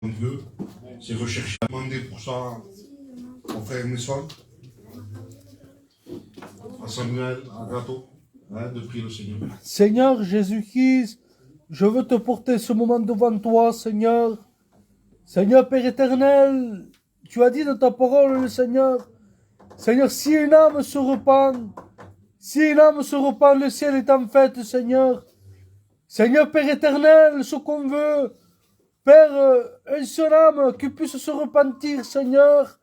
Dieu, c'est rechercher à demander pour ça aux frères et mes soeurs, à Samuel, à Gato, de prier le Seigneur. Seigneur Jésus-Christ, je veux te porter ce moment devant toi, Seigneur. Seigneur Père éternel, tu as dit dans ta parole, le Seigneur, Seigneur, si une âme se repent, le ciel est en fête, Seigneur. Seigneur Père éternel, ce qu'on veut, Père, une seule âme qui puisse se repentir, Seigneur.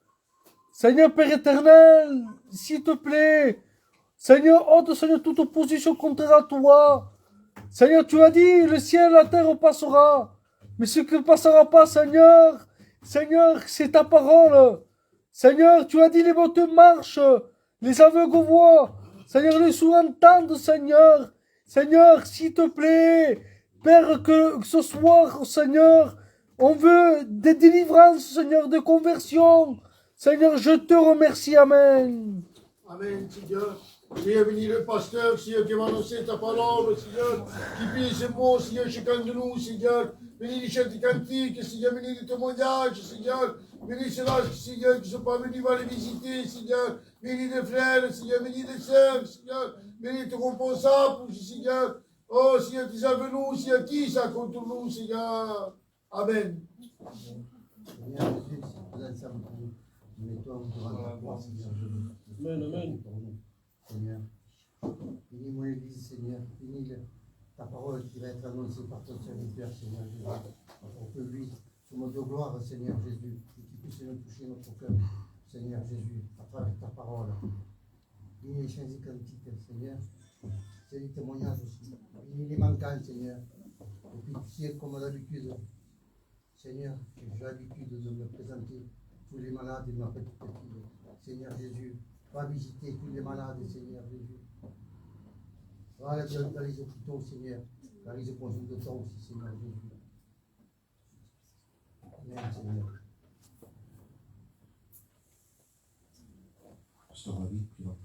Seigneur Père éternel, s'il te plaît, Seigneur, ôte, Seigneur, toute opposition contraire à toi. Seigneur, tu as dit, le ciel, la terre passera. Mais ce qui ne passera pas, Seigneur, c'est ta parole. Seigneur, tu as dit, les boiteux marchent, les aveugles voient. Seigneur, les sourds entendent, Seigneur. Seigneur, s'il te plaît, Père, que ce soir, Seigneur, on veut des délivrances, Seigneur, de conversion. Seigneur, je te remercie, Amen. Amen, Seigneur. Seigneur, bénis le pasteur, Seigneur, qui va annoncer ta parole, Seigneur, qui bénit ces mots, Seigneur, chacun de nous, Seigneur. Bénis les chefs de cantique, Seigneur, bénis les témoignages, Seigneur. Bénis ceux-là, Seigneur, qui ne sont pas venus va les visiter, Seigneur. Bénis les frères, Seigneur, bénis les sœurs, Seigneur. Bénis ton responsable, Seigneur. Oh, Seigneur, tu avec nous, Seigneur, qui ça contre nous, Seigneur. Amen. Seigneur Jésus, vous êtes ça, mettons devant la croix, Seigneur Jésus. Amen, amen. Seigneur, bénis mon Église, Seigneur, bénis ta parole qui va être annoncée par ton serviteur, Seigneur Jésus. Pour que lui, ce mot de gloire, Seigneur Jésus, et qu'il puisse nous toucher notre cœur, Seigneur Jésus, à travers ta parole. Bénis les chants et cantiques, Seigneur. C'est les témoignages aussi. Bénis les manquants, Seigneur. Et puis, tu sais, comme d'habitude, Seigneur, j'ai l'habitude de me présenter tous les malades de ma petite fille. Seigneur Jésus, va visiter tous les malades, Seigneur Jésus. Va dans les hôpitaux, Seigneur. Dans les éponges de temps aussi, Seigneur Jésus. Amen, Seigneur. Pasteur David, puis là.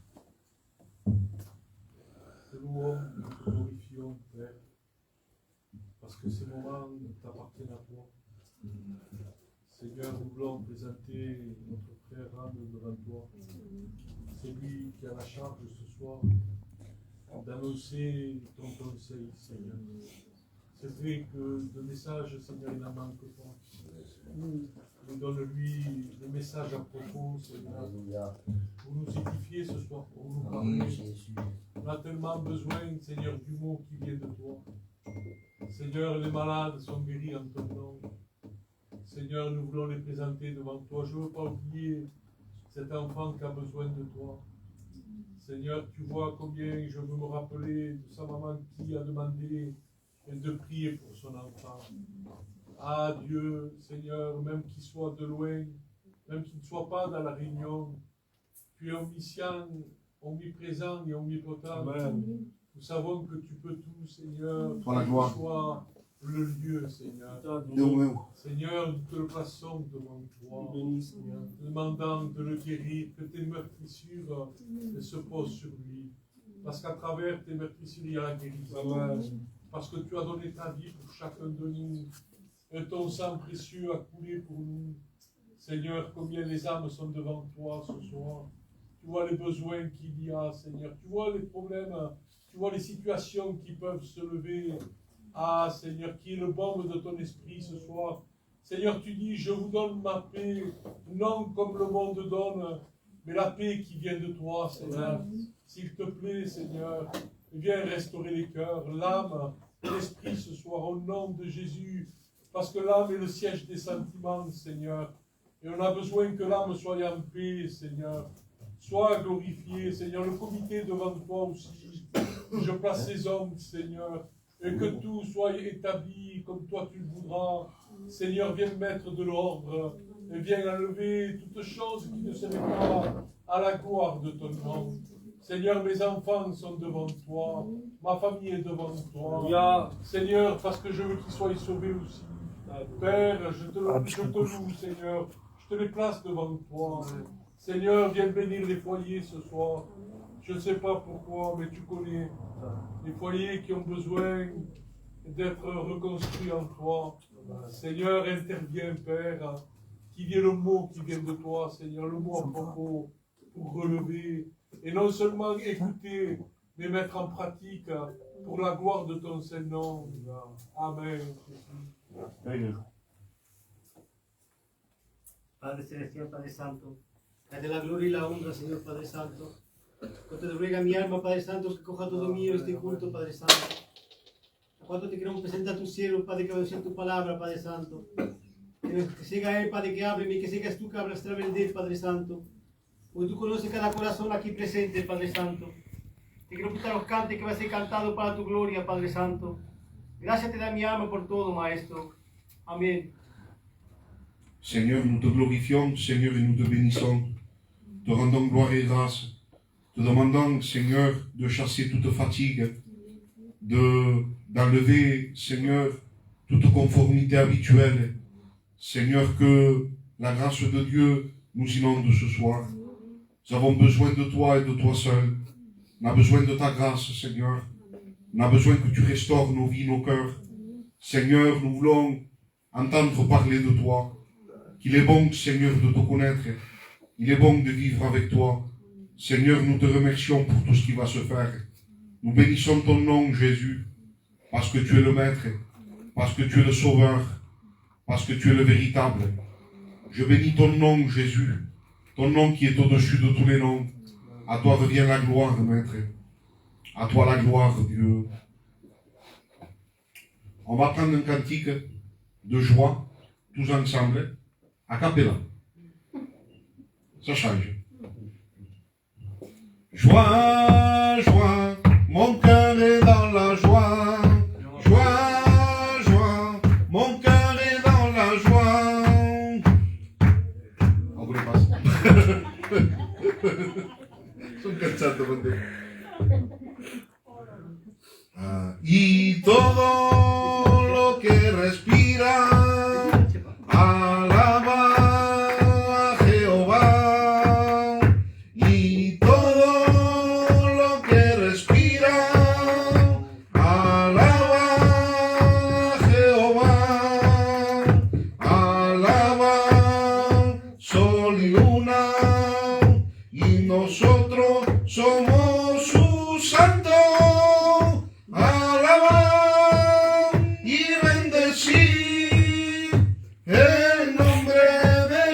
Te louons, nous te glorifions, Père, parce que ces moments t'appartiennent à toi. Seigneur, nous voulons présenter notre frère Anne devant toi. C'est lui qui a la charge ce soir d'annoncer ton conseil, Seigneur. C'est vrai que le message, Seigneur, il n'en manque pas. Nous donne-lui le message à propos, Seigneur. Vous nous édifiez ce soir pour nous parler. On a tellement besoin, Seigneur, du mot qui vient de toi. Seigneur, les malades sont guéris en ton nom. Seigneur, nous voulons les présenter devant toi. Je ne veux pas oublier cet enfant qui a besoin de toi. Seigneur, tu vois combien je veux me rappeler de sa maman qui a demandé de prier pour son enfant. Ah Dieu, Seigneur, même qu'il soit de loin, même qu'il ne soit pas dans la réunion, tu es omniscient, omniprésent et omnipotent. Amen. Nous savons que tu peux tout, Seigneur, Pour la gloire. soit le lieu, Seigneur. Seigneur, nous te le plaçons devant toi, demandant de le guérir, que tes meurtrissures se posent sur lui. Parce qu'à travers tes meurtrissures, il y a la guérison. Parce que tu as donné ta vie pour chacun de nous. Et ton sang précieux a coulé pour nous. Seigneur, combien les âmes sont devant toi ce soir. Tu vois les besoins qu'il y a, Seigneur. Tu vois les problèmes, tu vois les situations qui peuvent se lever. Ah, Seigneur, qui est le baume de ton esprit ce soir. Seigneur, tu dis, je vous donne ma paix, non comme le monde donne, mais la paix qui vient de toi, Seigneur. S'il te plaît, Seigneur, viens restaurer les cœurs, l'âme, l'esprit ce soir, au nom de Jésus. Parce que l'âme est le siège des sentiments, Seigneur. Et on a besoin que l'âme soit en paix, Seigneur. Sois glorifié, Seigneur. Le comité devant toi aussi. Je place ces hommes, Seigneur. Et que tout soit établi comme toi tu le voudras. Seigneur, viens mettre de l'ordre. Et viens enlever toutes choses qui ne seraient pas à la gloire de ton nom. Seigneur, mes enfants sont devant toi. Ma famille est devant toi. Seigneur, parce que je veux qu'ils soient sauvés aussi. Père, je te loue, Seigneur. Je te les place devant toi. Seigneur, viens bénir les foyers ce soir. Je ne sais pas pourquoi, mais tu connais les foyers qui ont besoin d'être reconstruits en toi. Seigneur, interviens, Père, qu'il y ait le mot qui vient de toi, Seigneur, le mot à propos pour relever, et non seulement écouter, mais mettre en pratique pour la gloire de ton Saint-Nom. Amen. Padre Celestial, Padre Santo, date la gloria y la honra, Señor Padre Santo. Yo te ruega mi alma, Padre Santo, que coja todo mío este culto, Padre Santo. A cuanto te queremos presentar a tu cielo, Padre, que obedezca tu palabra, Padre Santo. Que siga Él, Padre, que hable, y que sigas tú que hablas a través de Él, Padre Santo. Porque tú conoces cada corazón aquí presente, Padre Santo. Te quiero quitar los cantes que va a ser cantado para tu gloria, Padre Santo. Gracias te da mi alma por todo, Maestro. Amén. Seigneur, nous te glorifions, Seigneur, et nous te bénissons. Te rendons gloire et grâce. Te demandons, Seigneur, de chasser toute fatigue, d'enlever, Seigneur, toute conformité habituelle. Seigneur, que la grâce de Dieu nous inonde ce soir. Nous avons besoin de toi et de toi seul. On a besoin de ta grâce, Seigneur. On a besoin que tu restaures nos vies, nos cœurs. Seigneur, nous voulons entendre parler de toi. Qu'il est bon, Seigneur, de te connaître. Il est bon de vivre avec toi. Seigneur, nous te remercions pour tout ce qui va se faire. Nous bénissons ton nom, Jésus, parce que tu es le Maître, parce que tu es le Sauveur, parce que tu es le véritable. Je bénis ton nom, Jésus, ton nom qui est au-dessus de tous les noms. À toi revient la gloire, Maître. À toi la gloire, Dieu. On va prendre un cantique de joie, tous ensemble, a cappella. Ça change. Joie, joie, mon cœur est dans la joie. Joie, joie, mon cœur est dans la joie. On vous les passe. Son cansado, bande. Y todo lo que respira alaba a Jehová. Y todo lo que respira alaba a Jehová. Alaba sol y luna, y nosotros somos su santo. Alaba y bendecir el nombre de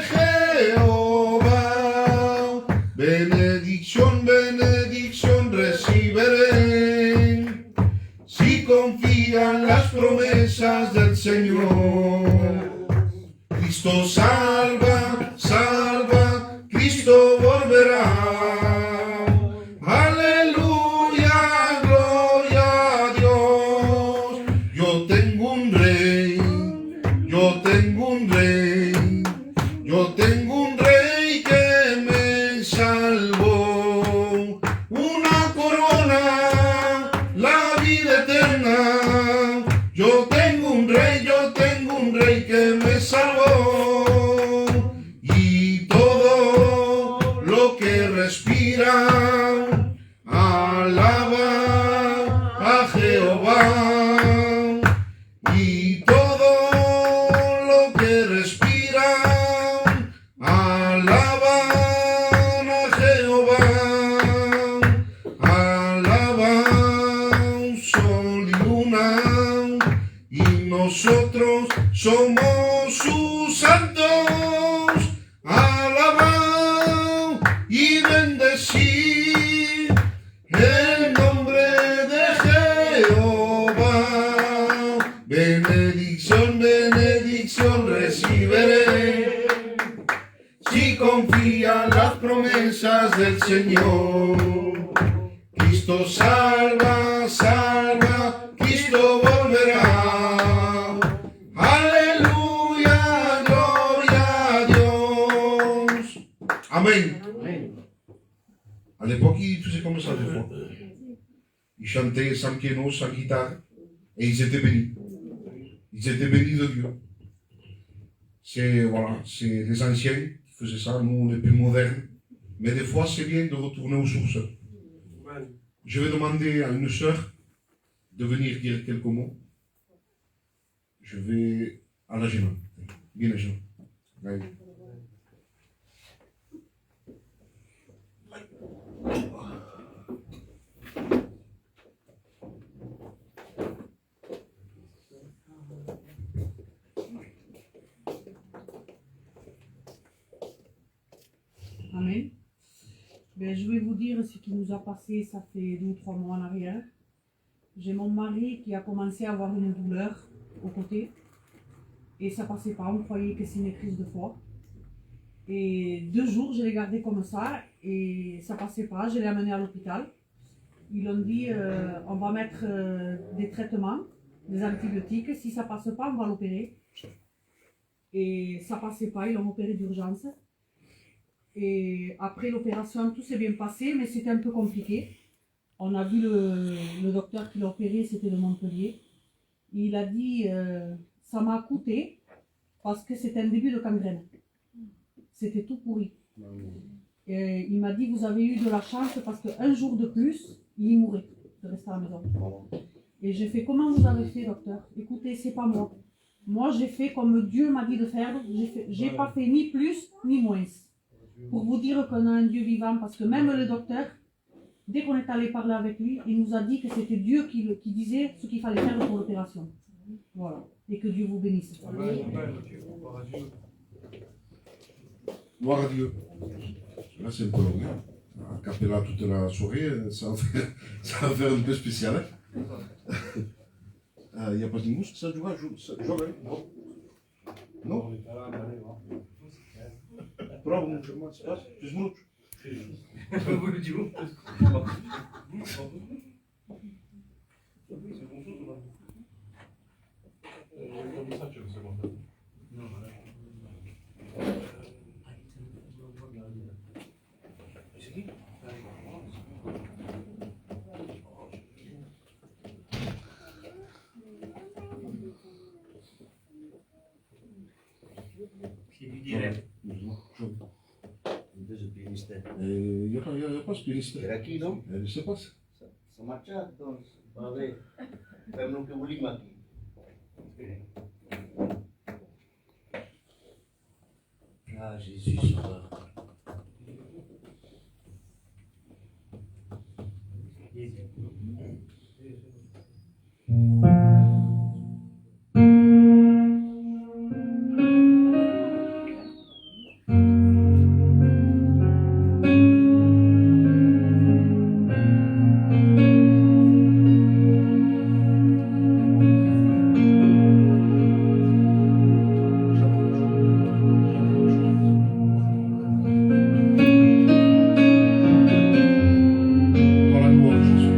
Jehová. Benedicción, benedicción recibiré si confían las promesas del Señor. Cristo salva, salva, Cristo volverá. Aleluya, gloria a Dios. Yo tengo un rey, yo tengo un rey, yo tengo un rey que me salvó. Una corona, la vida eterna. Yo tengo un rey que me salvó. Y todo lo que respira alaba a Jehová. Y todo lo que respira alaban a Jehová. Alaban sol y luna, y nosotros somos sus santos. Alaban y bendecir el nombre de Jehová. Benedicción, benedicción recibiré si confían las promesas del Señor. Cristo salva, salva, Cristo volverá. Aleluya, gloria a Dios. Amen. À l'époque, ils faisaient comme ça des fois. Ils chantaient sans piano, sans guitare, et ils étaient bénis. Ils étaient bénis de Dieu. C'est voilà, c'est les anciens qui faisaient ça, nous les plus modernes. Mais des fois, c'est bien de retourner aux sources. Je vais demander à une sœur de venir dire quelques mots. Je vais alla Gino. Vieni Gino. Vai. Amen. Ben, je vais vous dire ce qui nous a passé, ça fait 2 ou 3 mois en arrière. J'ai mon mari qui a commencé à avoir une douleur au côté. Et ça passait pas, on croyait que c'est une crise de foie. Et 2 jours, je l'ai gardé comme ça et ça passait pas. Je l'ai amené à l'hôpital. Ils ont dit, on va mettre des traitements, des antibiotiques. Si ça passe pas, on va l'opérer. Et ça passait pas, ils l'ont opéré d'urgence. Et après l'opération, tout s'est bien passé, mais c'était un peu compliqué. On a vu le docteur qui l'a opéré, c'était de Montpellier. Il a dit, ça m'a coûté parce que c'était un début de gangrène. C'était tout pourri. Et il m'a dit, vous avez eu de la chance parce qu'un jour de plus, il y mourait de rester à la maison. Et j'ai fait, comment vous avez fait, docteur? Écoutez, c'est pas moi. Moi, j'ai fait comme Dieu m'a dit de faire. J'ai pas fait ni plus ni moins. Pour vous dire qu'on a un Dieu vivant, parce que même le docteur, dès qu'on est allé parler avec lui, il nous a dit que c'était Dieu qui disait ce qu'il fallait faire pour l'opération. Voilà. Et que Dieu vous bénisse. Gloire à Dieu. Là, c'est un peu long. Hein. A cappella toute la soirée, ça va faire un peu spécial. Il n'y a pas de mouche, ça joue, non? Non? Prova um chamado espaço, fiz minutos. C'est du direct. Eu posso pedir isso. Era aqui, não? Você passa. Só marchar, então. Para ver. Vamos no que eu limo aqui. Ah, Jesus. Dans la gloire de Jésus.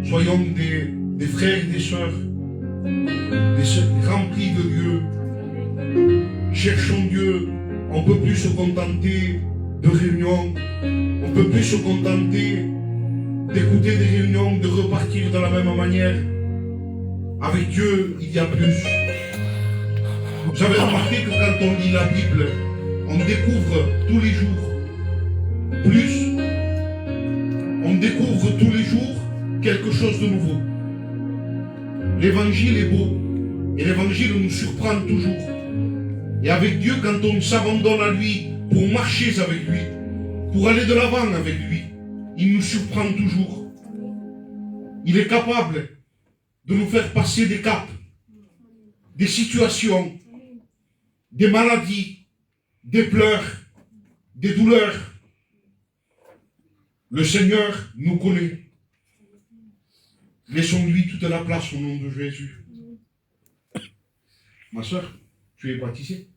Soyons des frères et des sœurs remplis de Dieu. Cherchons Dieu. On ne peut plus se contenter de réunions. On ne peut plus se contenter d'écouter des réunions, de repartir de la même manière. Avec Dieu, il y a plus. Vous avez remarqué que quand on lit la Bible, on découvre tous les jours plus. On découvre tous les jours quelque chose de nouveau. L'évangile est beau et l'évangile nous surprend toujours. Et avec Dieu, quand on s'abandonne à lui pour marcher avec lui, pour aller de l'avant avec lui, il nous surprend toujours. Il est capable de nous faire passer des caps, des situations, des maladies, des pleurs, des douleurs. Le Seigneur nous connaît. Laissons-lui toute la place au nom de Jésus. Ma soeur, tu es baptisée.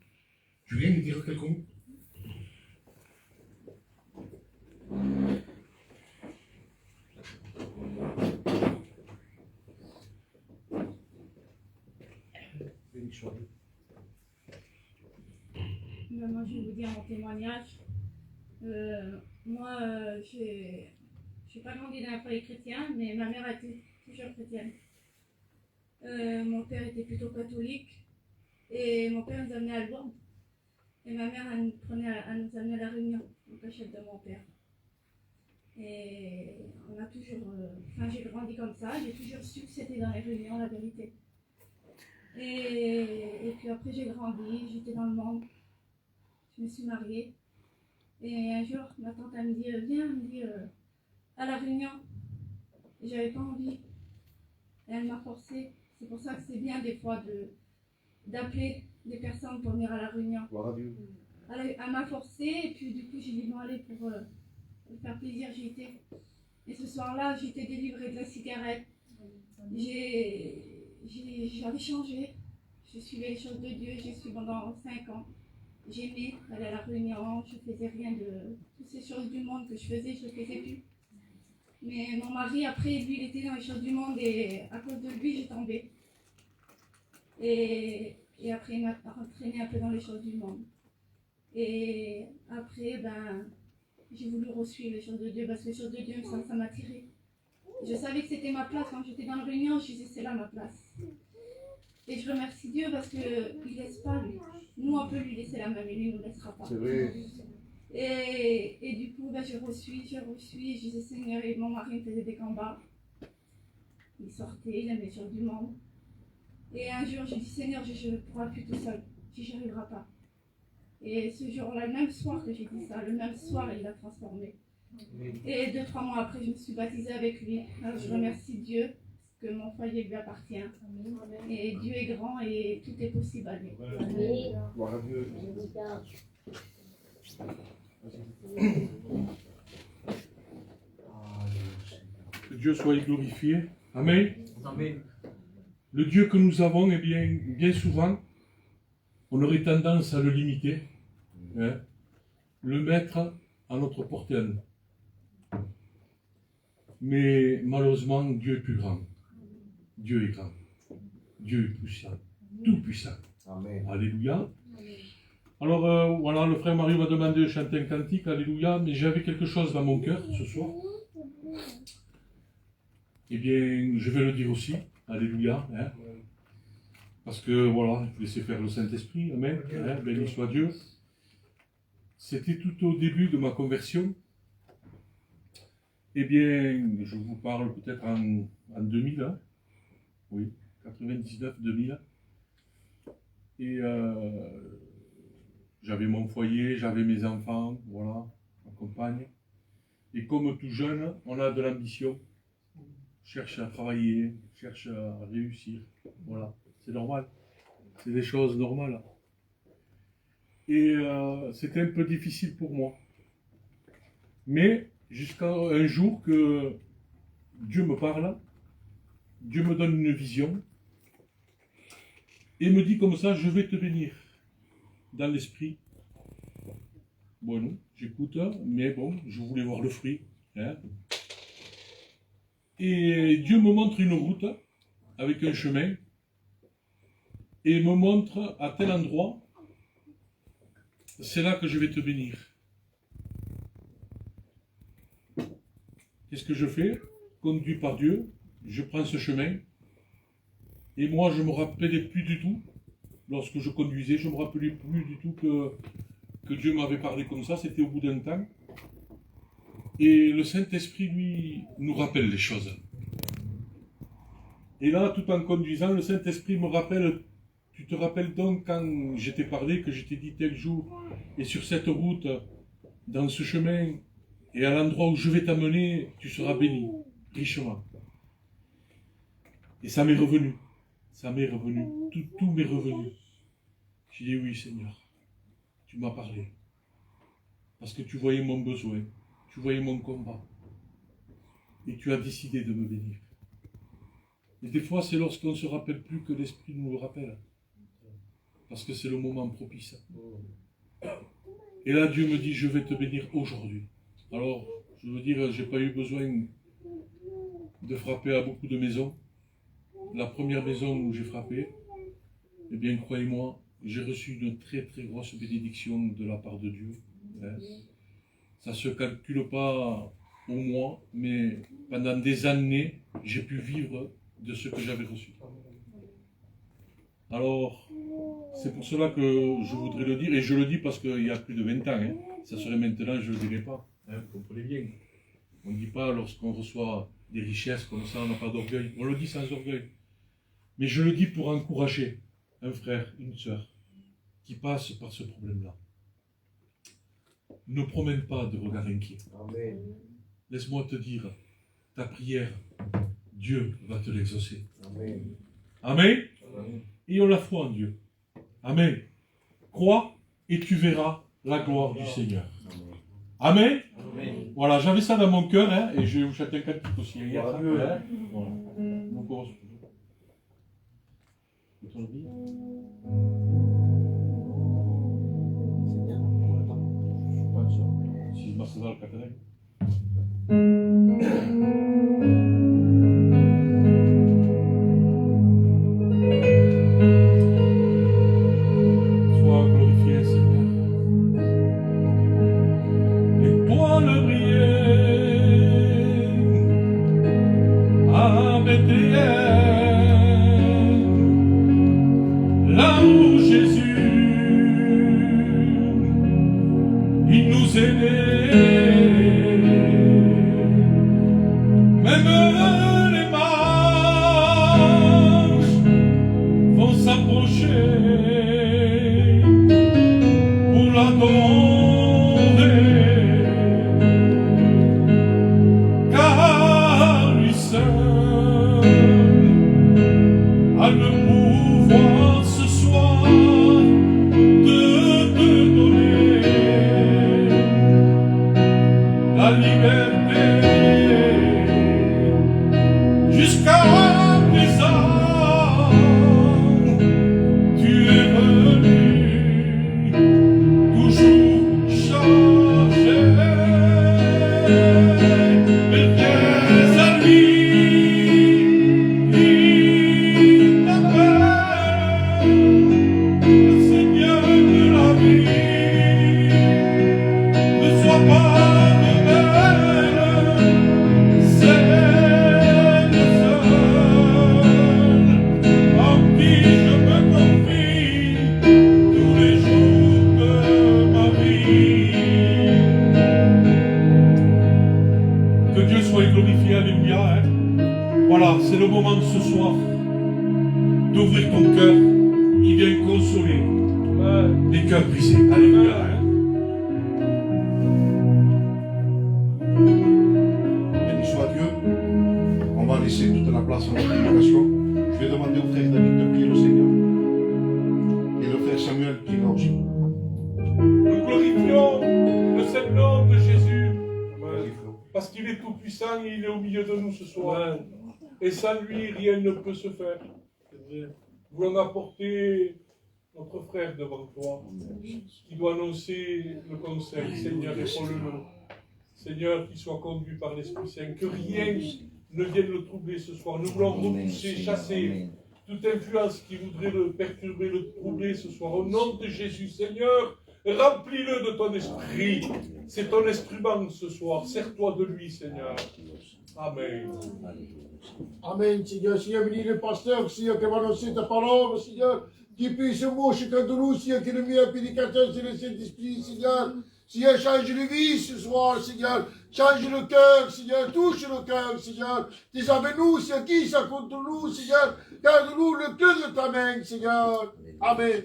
Tu viens me dire quelques mots? Béni soit Dieu. Moi, je vais vous dire mon témoignage. Moi, je n'ai pas grandi dans un foyer chrétien, mais ma mère a été toujours chrétienne. Mon père était plutôt catholique et mon père nous amenait à Lourdes. Et ma mère nous amenait à la Réunion, au cachette de mon père. Et on a toujours. J'ai grandi comme ça, j'ai toujours su que c'était dans les réunions la vérité. Et puis après, j'ai grandi, j'étais dans le monde, je me suis mariée. Et un jour, ma tante elle me dit, viens, elle me dit, à la Réunion. Et j'avais pas envie. Et elle m'a forcée. C'est pour ça que c'est bien des fois d'appeler des personnes pour venir à la Réunion. Elle m'a forcée et puis du coup j'ai dit bon allez pour faire plaisir j'y étais. Et ce soir-là j'ai été délivrée de la cigarette. J'avais changé. Je suivais les choses de Dieu, j'ai suivi pendant 5 ans. J'aimais aller à la Réunion, je faisais rien de toutes ces choses du monde que je faisais, je ne faisais plus. Mais mon mari, après, lui, il était dans les choses du monde et à cause de lui, j'ai tombé. Et après, il m'a entraîné un peu dans les choses du monde. Et après, j'ai voulu resuivre les choses de Dieu parce que les choses de Dieu, ça m'attirait. Je savais que c'était ma place. Quand j'étais dans la Réunion, je disais c'est là ma place. Et je remercie Dieu parce qu'il ne laisse pas lui. Nous, on peut lui laisser la main, mais lui ne nous laissera pas. C'est vrai. Et du coup, je reçus, et je disais Seigneur, et mon mari me faisait des combats. Il sortait, il aimait sur du monde. Et un jour, j'ai dit Seigneur, je ne pourrai plus tout seul, j'y arriverai pas. Et ce jour-là, le même soir que j'ai dit ça, le même soir, il l'a transformé. Et 2-3 mois après, je me suis baptisée avec lui. Alors, je remercie Dieu, parce que mon foyer lui appartient. Et Dieu est grand et tout est possible à lui. Gloire à Dieu. Que Dieu soit glorifié. Amen. Amen. Le Dieu que nous avons, eh bien souvent, on aurait tendance à le limiter, hein, le mettre à notre portée à nous. Mais malheureusement, Dieu est plus grand. Dieu est grand. Dieu est puissant. Tout puissant. Amen. Alléluia. Alors voilà, le frère Mario m'a demandé de chanter un cantique, Alléluia, mais j'avais quelque chose dans mon cœur ce soir. Eh bien, je vais le dire aussi, Alléluia. Hein, parce que voilà, il faut laisser faire le Saint-Esprit, Amen. Hein, béni soit Dieu. C'était tout au début de ma conversion. Eh bien, je vous parle peut-être en 2000, hein. Oui, 99-2000. Et j'avais mon foyer, j'avais mes enfants, voilà, ma compagne. Et comme tout jeune, on a de l'ambition, cherche à travailler, cherche à réussir, voilà, c'est normal, c'est des choses normales. Et c'était un peu difficile pour moi. Mais jusqu'à un jour que Dieu me parle, Dieu me donne une vision, et me dit comme ça, je vais te bénir dans l'esprit. Bon, j'écoute, mais bon, je voulais voir le fruit. Hein. Et Dieu me montre une route avec un chemin, et me montre à tel endroit, c'est là que je vais te bénir. Qu'est-ce que je fais? Conduit par Dieu, je prends ce chemin, et moi je ne me rappelais plus du tout, lorsque je conduisais, je ne me rappelais plus du tout que Dieu m'avait parlé comme ça, c'était au bout d'un temps. Et le Saint-Esprit, lui, nous rappelle les choses. Et là, tout en conduisant, le Saint-Esprit me rappelle, tu te rappelles donc quand je t'ai parlé, que je t'ai dit tel jour, et sur cette route, dans ce chemin, et à l'endroit où je vais t'amener, tu seras béni, richement. Et ça m'est revenu, tout m'est revenu. J'ai dit oui Seigneur, tu m'as parlé, parce que tu voyais mon besoin, tu voyais mon combat, et tu as décidé de me bénir. Et des fois c'est lorsqu'on ne se rappelle plus que l'Esprit nous le rappelle, parce que c'est le moment propice. Et là Dieu me dit, je vais te bénir aujourd'hui. Alors, je veux dire, j'ai pas eu besoin de frapper à beaucoup de maisons. La première maison où j'ai frappé, eh bien, croyez-moi, j'ai reçu une très très grosse bénédiction de la part de Dieu. Hein. Ça ne se calcule pas au mois, mais pendant des années, j'ai pu vivre de ce que j'avais reçu. Alors, c'est pour cela que je voudrais le dire, et je le dis parce qu'il y a plus de 20 ans, hein. Ça serait maintenant, je ne le dirais pas. Hein, vous comprenez bien. On ne dit pas lorsqu'on reçoit des richesses comme ça, on n'a pas d'orgueil. On le dit sans orgueil. Mais je le dis pour encourager un frère, une sœur qui passe par ce problème-là. Ne promène pas de regard inquiet. Amen. Laisse-moi te dire, ta prière, Dieu va te l'exaucer. Amen. Amen. Amen. Ayons la foi en Dieu. Amen. Crois et tu verras la gloire du Seigneur. Amen. Amen. Voilà, j'avais ça dans mon cœur, hein, et je vais vous chanter un cantique aussi. Hier, hein, voilà. Donc, on se... Si je m'asseye dans le catalogue. Sois glorifié, Seigneur. L'étoile brillait à Bethléem, là où Jésus, il nous est né. Même les mages vont s'approcher pour l'adorer, car lui seul a le pouvoir ce soir de te donner la liberté. Jusqu'à présent, tu es venu, toujours changé. Mais viens à lui, il t'appelle, le Seigneur de la vie. Ne sois pas rebelle, c'est le seul. Voilà, c'est le moment de ce soir d'ouvrir ton cœur. Il vient consoler les cœurs brisés. Alléluia. Béni soit Dieu. On va laisser toute la place à la prédication. Je vais demander au frère David de prier le Seigneur. Et le frère Samuel priera aussi. Nous glorifions le saint nom de Jésus. Parce qu'il est tout puissant et il est au milieu de nous ce soir. Et sans lui, rien ne peut se faire. Nous voulons apporter notre frère devant toi, qui doit annoncer le conseil. Seigneur, épaule-le. Seigneur, qu'il soit conduit par l'Esprit Saint. Que rien ne vienne le troubler ce soir. Nous voulons repousser, chasser toute influence qui voudrait le perturber, le troubler ce soir. Au nom de Jésus, Seigneur, remplis-le de ton esprit. C'est ton instrument ce soir. Sers-toi de lui, Seigneur. Amen. Amen, Seigneur. Seigneur, bénis le pasteur, Seigneur, qui va annoncer ta parole, Seigneur. Qui puisse mot chacun de nous, Seigneur, qui est le meilleur prédicateur, c'est le Saint-Esprit, Seigneur. Seigneur, change les vies ce soir, Seigneur. Change le cœur, Seigneur. Touche le cœur, Seigneur. Dis avec nous, Seigneur, qui ça contre nous, Seigneur. Garde-nous le cœur de ta main, Seigneur. Amen.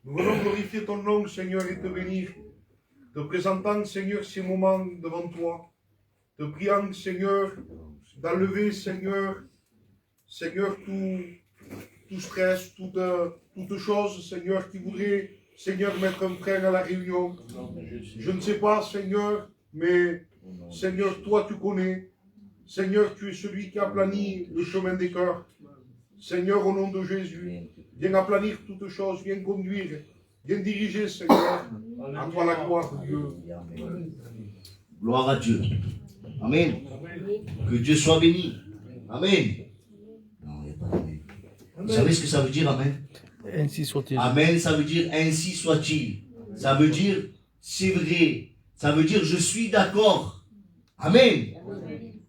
Nous voulons glorifier ton nom, Seigneur, et te bénir. Te présentant, Seigneur, ces moments devant toi. Te priant, Seigneur, d'enlever, Seigneur, tout stress, toute chose, Seigneur, qui voudrait, Seigneur, mettre un frein à la réunion. Je ne sais pas, Seigneur, mais, Seigneur, toi, tu connais. Seigneur, tu es celui qui aplani le chemin des cœurs. Seigneur, au nom de Jésus, viens aplanir toutes choses, viens conduire, viens diriger, Seigneur. À toi la gloire, Dieu. Gloire à Dieu. Amen. Que Dieu soit béni. Amen. Non, il n'y a pas d'amen. Vous savez ce que ça veut dire, Amen? Ainsi soit-il. Amen, ça veut dire ainsi soit-il. Ça veut dire c'est vrai. Ça veut dire je suis d'accord. Amen.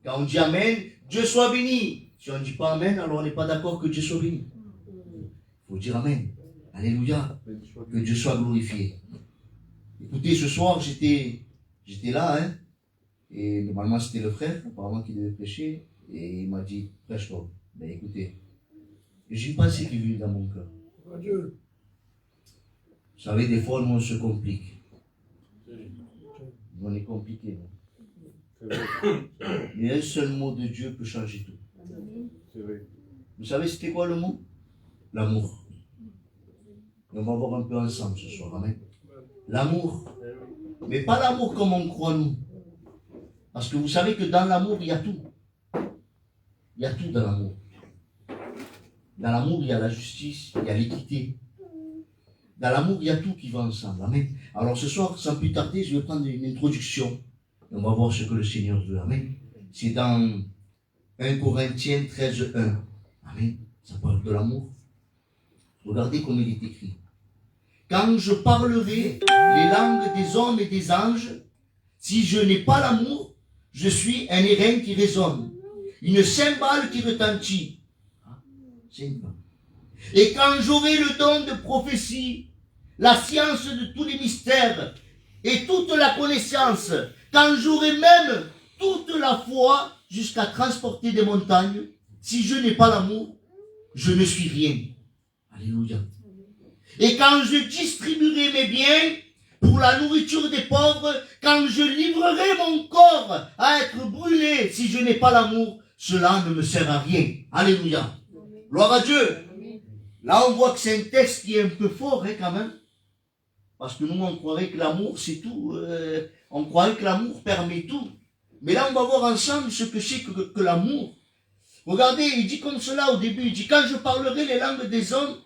Quand on dit Amen, Dieu soit béni. Si on ne dit pas Amen, alors on n'est pas d'accord que Dieu soit béni. Il faut dire Amen. Alléluia. Que Dieu soit glorifié. Écoutez, ce soir, j'étais là, hein. Et normalement, c'était le frère, apparemment, qui devait prêcher. Et il m'a dit, prêche-toi. Ben écoutez, j'ai une pensée qui vit dans mon cœur. Dieu. Vous savez, des fois, nous, on se complique. On est compliqué, non? Mais un seul mot de Dieu peut changer tout. Vous savez, c'était quoi le mot? L'amour. Et on va voir un peu ensemble ce soir, amen. L'amour. Mais pas l'amour comme on croit, nous. Parce que vous savez que dans l'amour, il y a tout. Il y a tout dans l'amour. Dans l'amour, il y a la justice, il y a l'équité. Dans l'amour, il y a tout qui va ensemble. Amen. Alors ce soir, sans plus tarder, je vais prendre une introduction. Et on va voir ce que le Seigneur veut. Amen. C'est dans 1 Corinthiens 13, 1. Amen. Ça parle de l'amour. Regardez comme il est écrit. Quand je parlerai les langues des hommes et des anges, si je n'ai pas l'amour, je suis un airain qui résonne, une cymbale qui retentit. Et quand j'aurai le don de prophétie, la science de tous les mystères et toute la connaissance, quand j'aurai même toute la foi jusqu'à transporter des montagnes, si je n'ai pas l'amour, je ne suis rien. Alléluia. Et quand je distribuerai mes biens pour la nourriture des pauvres, quand je livrerai mon corps à être brûlé, si je n'ai pas l'amour, cela ne me sert à rien. Alléluia. Gloire à Dieu. Là, on voit que c'est un texte qui est un peu fort, hein, quand même. Parce que nous, on croirait que l'amour, c'est tout. On croirait que l'amour permet tout. Mais là, on va voir ensemble ce que c'est que l'amour. Regardez, il dit comme cela au début. Il dit, quand je parlerai les langues des hommes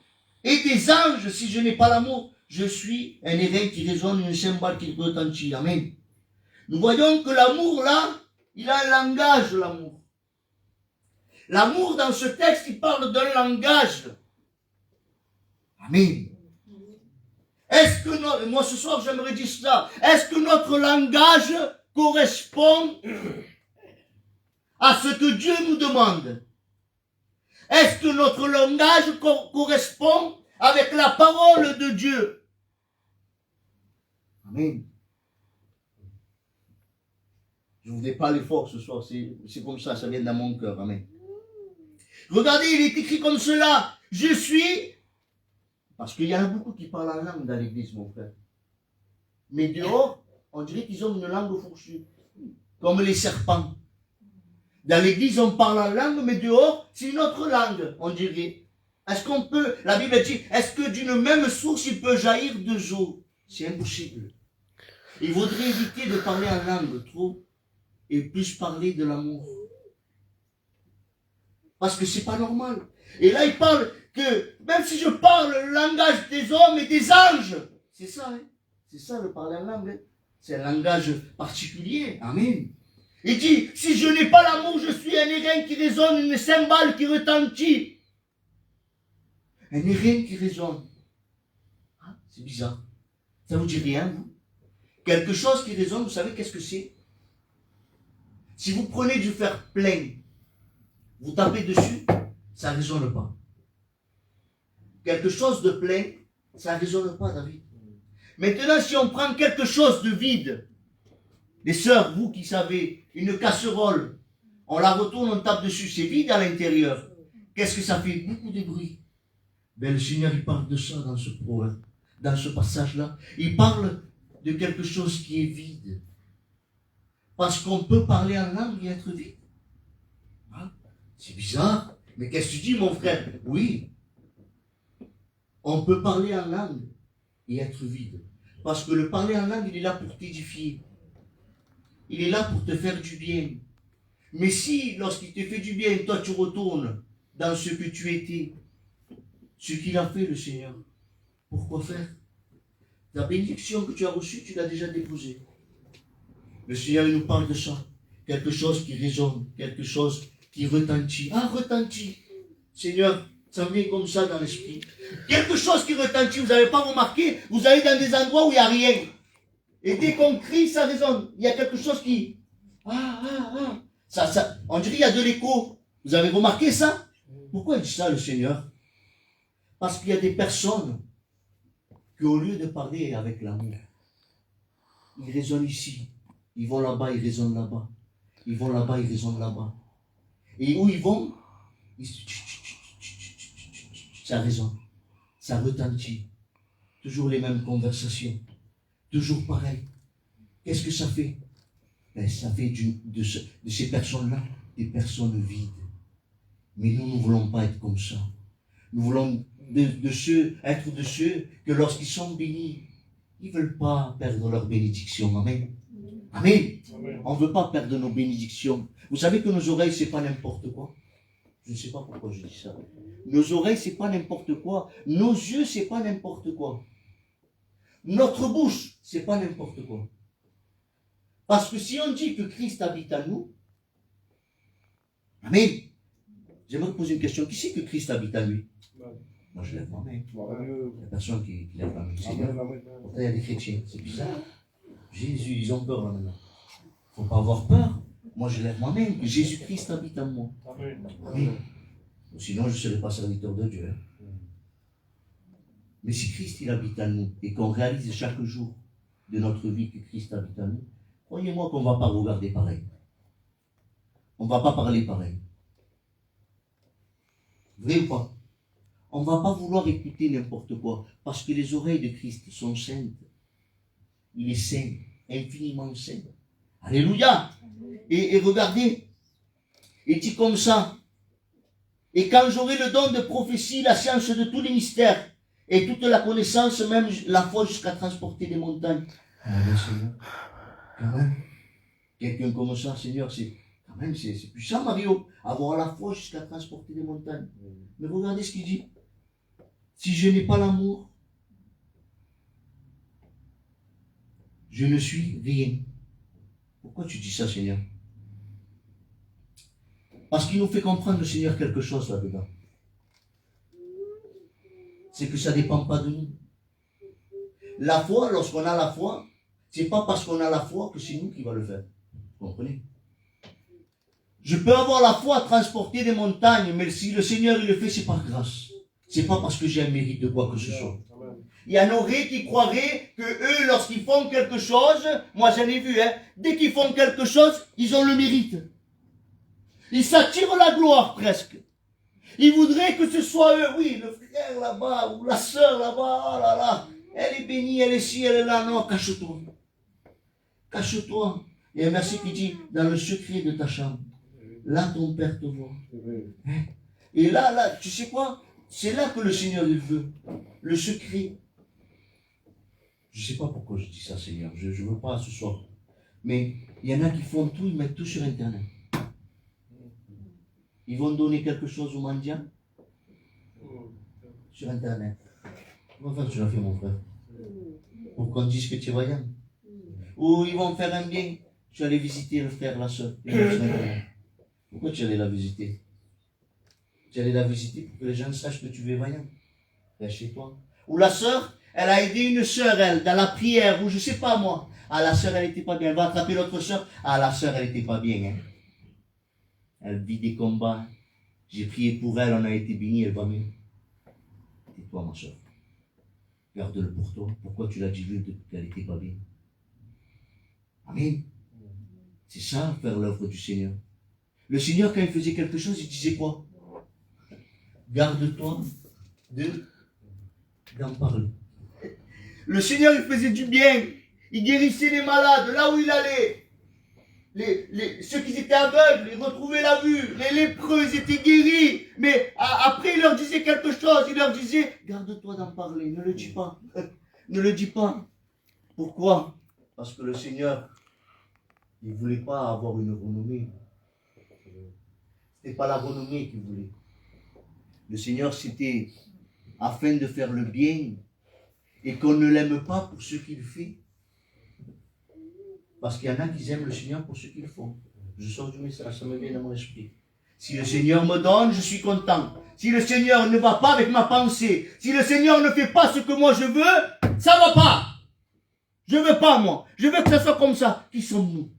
et des anges, si je n'ai pas l'amour, je suis un airain qui résonne, une cymbale qui retentit. Amen. Nous voyons que l'amour, là, il a un langage, l'amour. L'amour, dans ce texte, il parle d'un langage. Amen. Est-ce que moi ce soir j'aimerais dire cela, est-ce que notre langage correspond à ce que Dieu nous demande? Est-ce que notre langage correspond avec la parole de Dieu? Amen. Je Je ne voudrais pas l'effort ce soir, c'est comme ça vient dans mon cœur. Amen. Regardez, il est écrit comme cela. Je suis... Parce qu'il y en a beaucoup qui parlent en langue dans l'église, mon frère. Mais dehors, on dirait qu'ils ont une langue fourchue. Comme les serpents. Dans l'église, on parle en langue, mais dehors, c'est une autre langue, on dirait. Est-ce qu'on peut... La Bible dit, est-ce que d'une même source, il peut jaillir deux eaux? C'est impossible. Il vaudrait éviter de parler en langue trop et plus parler de l'amour. Parce que c'est pas normal. Et là, il parle que même si je parle le langage des hommes et des anges, c'est ça, hein? C'est ça le parler en langue. Hein? C'est un langage particulier. Amen. Il dit, si je n'ai pas l'amour, je suis un airain qui résonne, une cymbale qui retentit. Un airain qui résonne. Ah, c'est bizarre. Ça vous dit rien, vous? Quelque chose qui résonne, vous savez qu'est-ce que c'est? Si vous prenez du fer plein, vous tapez dessus, ça ne résonne pas. Quelque chose de plein, ça ne résonne pas, David. Maintenant, si on prend quelque chose de vide, les sœurs, vous qui savez, une casserole, on la retourne, on tape dessus, c'est vide à l'intérieur. Qu'est-ce que ça fait? Beaucoup de bruit. Ben, le Seigneur, il parle de ça dans ce proverbe, dans ce passage-là. Il parle de quelque chose qui est vide. Parce qu'on peut parler en langue et être vide. Hein? C'est bizarre. Mais qu'est-ce que tu dis, mon frère? Oui. On peut parler en langue et être vide. Parce que le parler en langue, il est là pour t'édifier. Il est là pour te faire du bien. Mais si, lorsqu'il te fait du bien, toi tu retournes dans ce que tu étais, ce qu'il a fait le Seigneur, pourquoi faire? La bénédiction que tu as reçue, tu l'as déjà déposée. Le Seigneur, il nous parle de ça. Quelque chose qui résonne, quelque chose qui retentit. Ah, retentit. Seigneur, ça vient comme ça dans l'esprit. Quelque chose qui retentit, vous n'avez pas remarqué, vous allez dans des endroits où il n'y a rien. Et dès qu'on crie, ça résonne. Il y a quelque chose qui... On dirait qu'il y a de l'écho. Vous avez remarqué ça? Pourquoi il dit ça, le Seigneur? Parce qu'il y a des personnes qui, au lieu de parler avec l'amour, ils résonnent ici. Ils vont là-bas, ils résonnent là-bas. Ils vont là-bas, ils résonnent là-bas. Et où ils vont, ça résonne. Ça retentit. Toujours les mêmes conversations. Toujours pareil. Qu'est-ce que ça fait? Ben, ça fait de ces personnes-là des personnes vides. Mais nous ne voulons pas être comme ça. Nous voulons être de ceux que lorsqu'ils sont bénis, ils ne veulent pas perdre leur bénédiction. Amen. Amen. Amen. On ne veut pas perdre nos bénédictions. Vous savez que nos oreilles, ce n'est pas n'importe quoi. Je ne sais pas pourquoi je dis ça. Nos oreilles, ce n'est pas n'importe quoi. Nos yeux, ce n'est pas n'importe quoi. Notre bouche, ce n'est pas n'importe quoi. Parce que si on dit que Christ habite en nous, amen. J'aimerais te poser une question. Qui c'est que Christ habite en lui? Moi, je lève ma main. Il y a personne qui lève la main. Pourtant, il y a des chrétiens. C'est bizarre. Jésus, ils ont peur là maintenant. Il ne faut pas avoir peur. Moi, je lève ma main. Jésus-Christ habite en moi. Amen. Sinon, je ne serais pas serviteur de Dieu. Hein. Mais si Christ, il habite en nous, et qu'on réalise chaque jour de notre vie que Christ habite en nous, croyez-moi qu'on ne va pas regarder pareil. On ne va pas parler pareil. Vrai ou pas? On ne va pas vouloir écouter n'importe quoi, parce que les oreilles de Christ sont saintes. Il est saint, infiniment saint. Alléluia! Et regardez, il dit comme ça, et quand j'aurai le don de prophétie, la science de tous les mystères, et toute la connaissance, même la foi jusqu'à transporter des montagnes. Ah ben Seigneur, quand même, quelqu'un comme ça, Seigneur, c'est puissant, Mario, avoir la foi jusqu'à transporter des montagnes. Mais regardez ce qu'il dit. Si je n'ai pas l'amour, je ne suis rien. Pourquoi tu dis ça, Seigneur? Parce qu'il nous fait comprendre, le Seigneur, quelque chose là-dedans. C'est que ça ne dépend pas de nous. La foi, lorsqu'on a la foi, c'est pas parce qu'on a la foi que c'est nous qui va le faire. Vous comprenez? Je peux avoir la foi à transporter des montagnes, mais si le Seigneur il le fait, c'est par grâce. C'est pas parce que j'ai un mérite de quoi que ce soit. Il y en aurait qui croiraient que eux, lorsqu'ils font quelque chose, moi j'en ai vu, hein, dès qu'ils font quelque chose, ils ont le mérite. Ils s'attirent la gloire presque. Ils voudraient que ce soit eux, oui, le frère là-bas, ou la sœur là-bas, oh là là, elle est bénie, elle est ci, elle est là, non, cache-toi. Cache-toi. Il y a un verset qui dit, dans le secret de ta chambre, là ton Père te voit. Hein? Et là, tu sais quoi? C'est là que le Seigneur il veut. Le secret. Je ne sais pas pourquoi je dis ça, Seigneur. Je ne veux pas ce soir. Mais il y en a qui font tout, ils mettent tout sur Internet. Ils vont donner quelque chose aux mendiants sur Internet. Enfin, tu l'as fait, mon frère. Pour qu'on dise que tu es voyant. Ou ils vont faire un bien. Tu allais visiter le frère, la soeur. Pourquoi tu allais la visiter? Tu allais la visiter pour que les gens sachent que tu es voyant. Reste chez toi. Ou la sœur, elle a aidé une sœur, elle, dans la prière, ou je sais pas moi. Ah, la sœur, elle n'était pas bien. Elle va attraper l'autre sœur. Ah, la sœur, elle n'était pas bien. Hein. Elle vit des combats. J'ai prié pour elle, on a été bénis, elle va mieux. Tais-toi, ma soeur. Garde-le pour toi. Pourquoi tu l'as dit qu'elle n'était pas bien? Amen. C'est ça, faire l'œuvre du Seigneur. Le Seigneur, quand il faisait quelque chose, il disait quoi? Garde-toi d'en parler. Le Seigneur, il faisait du bien. Il guérissait les malades là où il allait. Ceux qui étaient aveugles, ils retrouvaient la vue. Les lépreux, ils étaient guéris. Mais après, il leur disait quelque chose. Il leur disait, garde-toi d'en parler. Ne le dis pas. Ne le dis pas. Pourquoi? Parce que le Seigneur, il ne voulait pas avoir une renommée. Ce n'était pas la renommée qu'il voulait. Le Seigneur, c'était afin de faire le bien et qu'on ne l'aime pas pour ce qu'il fait. Parce qu'il y en a qui aiment le Seigneur pour ce qu'ils font. Je sors du message, ça me vient dans mon esprit. Si le Seigneur me donne, je suis content. Si le Seigneur ne va pas avec ma pensée, si le Seigneur ne fait pas ce que moi je veux, ça ne va pas. Je ne veux pas, moi. Je veux que ça soit comme ça. Qui sommes-nous?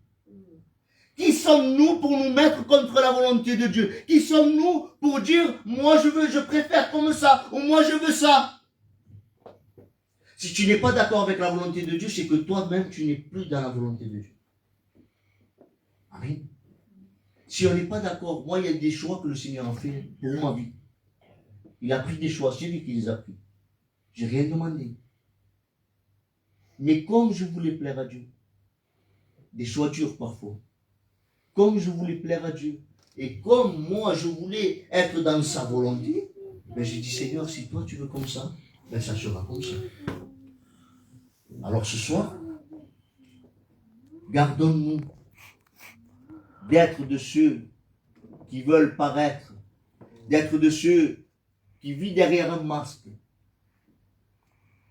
Qui sommes-nous pour nous mettre contre la volonté de Dieu? Qui sommes-nous pour dire, moi je préfère comme ça, ou moi je veux ça? Si tu n'es pas d'accord avec la volonté de Dieu, c'est que toi-même tu n'es plus dans la volonté de Dieu. Amen. Si on n'est pas d'accord, moi il y a des choix que le Seigneur a fait pour ma vie. Il a pris des choix, c'est lui qui les a pris. J'ai rien demandé. Mais comme je voulais plaire à Dieu, des choix durs parfois, comme je voulais plaire à Dieu, et comme moi je voulais être dans sa volonté, ben j'ai dit Seigneur, si toi tu veux comme ça, ben ça sera comme ça. Alors ce soir, gardons-nous d'être de ceux qui veulent paraître, d'être de ceux qui vivent derrière un masque,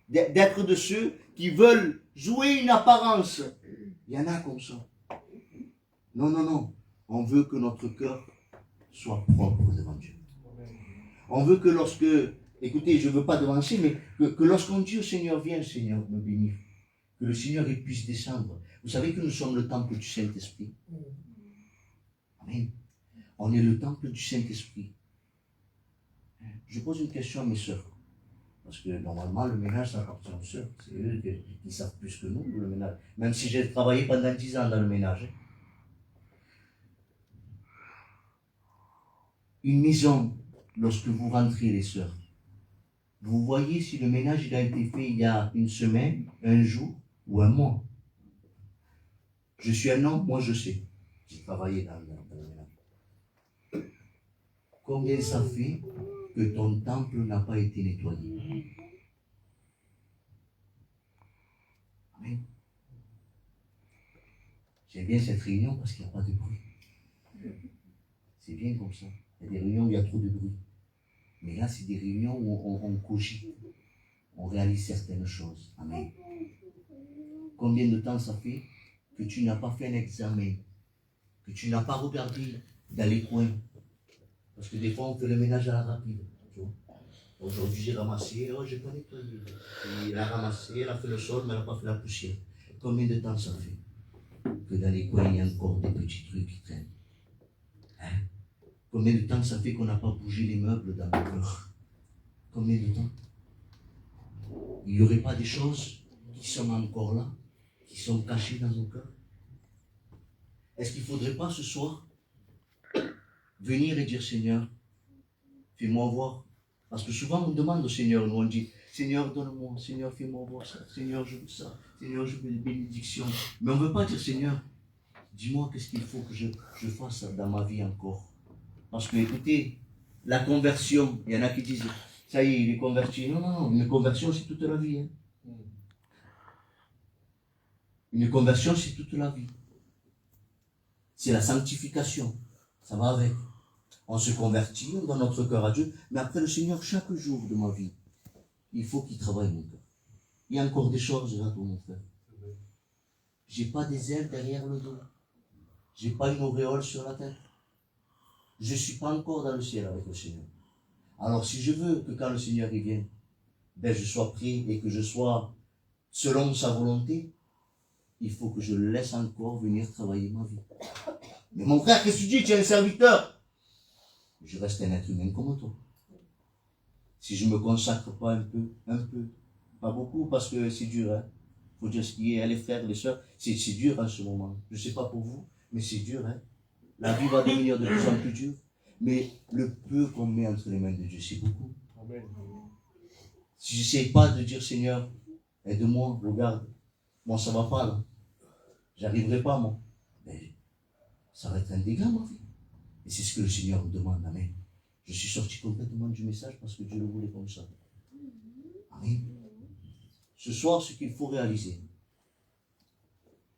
d'être de ceux qui veulent jouer une apparence. Il y en a comme ça. Non, non, non. On veut que notre cœur soit propre devant Dieu. On veut que lorsque, écoutez, je ne veux pas devancer, mais que lorsqu'on dit au Seigneur, viens Seigneur me bénir, que le Seigneur il puisse descendre. Vous savez que nous sommes le temple du Saint-Esprit. Amen. On est le temple du Saint-Esprit. Je pose une question à mes sœurs. Parce que normalement, le ménage, ça appartient aux sœurs. C'est eux qui savent plus que nous, le ménage. Même si j'ai travaillé pendant 10 ans dans le ménage. Une maison, lorsque vous rentrez, les sœurs, vous voyez si le ménage il a été fait il y a une semaine, un jour ou un mois. Je suis un homme, moi je sais. J'ai travaillé dans le ménage. Combien ça fait que ton temple n'a pas été nettoyé? Amen. J'aime bien cette réunion parce qu'il n'y a pas de bruit. C'est bien comme ça. Il y a des réunions où il y a trop de bruit. Mais là, c'est des réunions où on cogite. On réalise certaines choses. Amen. Combien de temps ça fait que tu n'as pas fait un examen? Que tu n'as pas regardé dans les coins? Parce que des fois, on fait le ménage à la rapide. Aujourd'hui, j'ai ramassé, oh, je n'ai pas nettoyé. Elle a ramassé, elle a fait le sol, mais elle n'a pas fait la poussière. Combien de temps ça fait que dans les coins, il y a encore des petits trucs qui traînent? Hein? Combien de temps ça fait qu'on n'a pas bougé les meubles dans le cœur? Combien de temps? il n'y aurait pas des choses qui sont encore là, qui sont cachées dans nos cœurs? Est-ce qu'il ne faudrait pas ce soir venir et dire, Seigneur, fais-moi voir? Parce que souvent on demande au Seigneur, nous on dit, Seigneur donne-moi, Seigneur fais-moi voir ça, Seigneur je veux ça, Seigneur je veux des bénédictions. Mais on ne veut pas dire, Seigneur, dis-moi qu'est-ce qu'il faut que je fasse dans ma vie encore. Parce que écoutez, la conversion, il y en a qui disent, ça y est, il est converti. Non, non, non, une conversion c'est toute la vie. Hein. Une conversion c'est toute la vie. C'est la sanctification, ça va avec. On se convertit, on donne notre cœur à Dieu, mais après le Seigneur, chaque jour de ma vie, il faut qu'il travaille mon cœur. Il y a encore des choses là pour mon frère. J'ai pas des ailes derrière le dos. J'ai pas une auréole sur la tête. Je suis pas encore dans le ciel avec le Seigneur. Alors si je veux que quand le Seigneur y vienne, ben je sois prêt et que je sois selon sa volonté, il faut que je le laisse encore venir travailler ma vie. Mais mon frère, qu'est-ce que tu dis? Tu es un serviteur. Je reste un être humain comme toi. Si je ne me consacre pas un peu, pas beaucoup, parce que c'est dur, hein. Faut dire ce qui est, hein, les frères, les sœurs, c'est dur en ce moment. Je ne sais pas pour vous, mais c'est dur, hein. La vie va devenir de plus en plus dure. Mais le peu qu'on met entre les mains de Dieu, c'est beaucoup. Amen. Si je n'essaie pas de dire, Seigneur, aide-moi, regarde, moi ça va pas là. J'arriverai pas, moi. Mais ça va être un dégât, ma vie. Et c'est ce que le Seigneur nous demande. Amen. Je suis sorti complètement du message parce que Dieu le voulait comme ça. Amen. Ce soir, ce qu'il faut réaliser,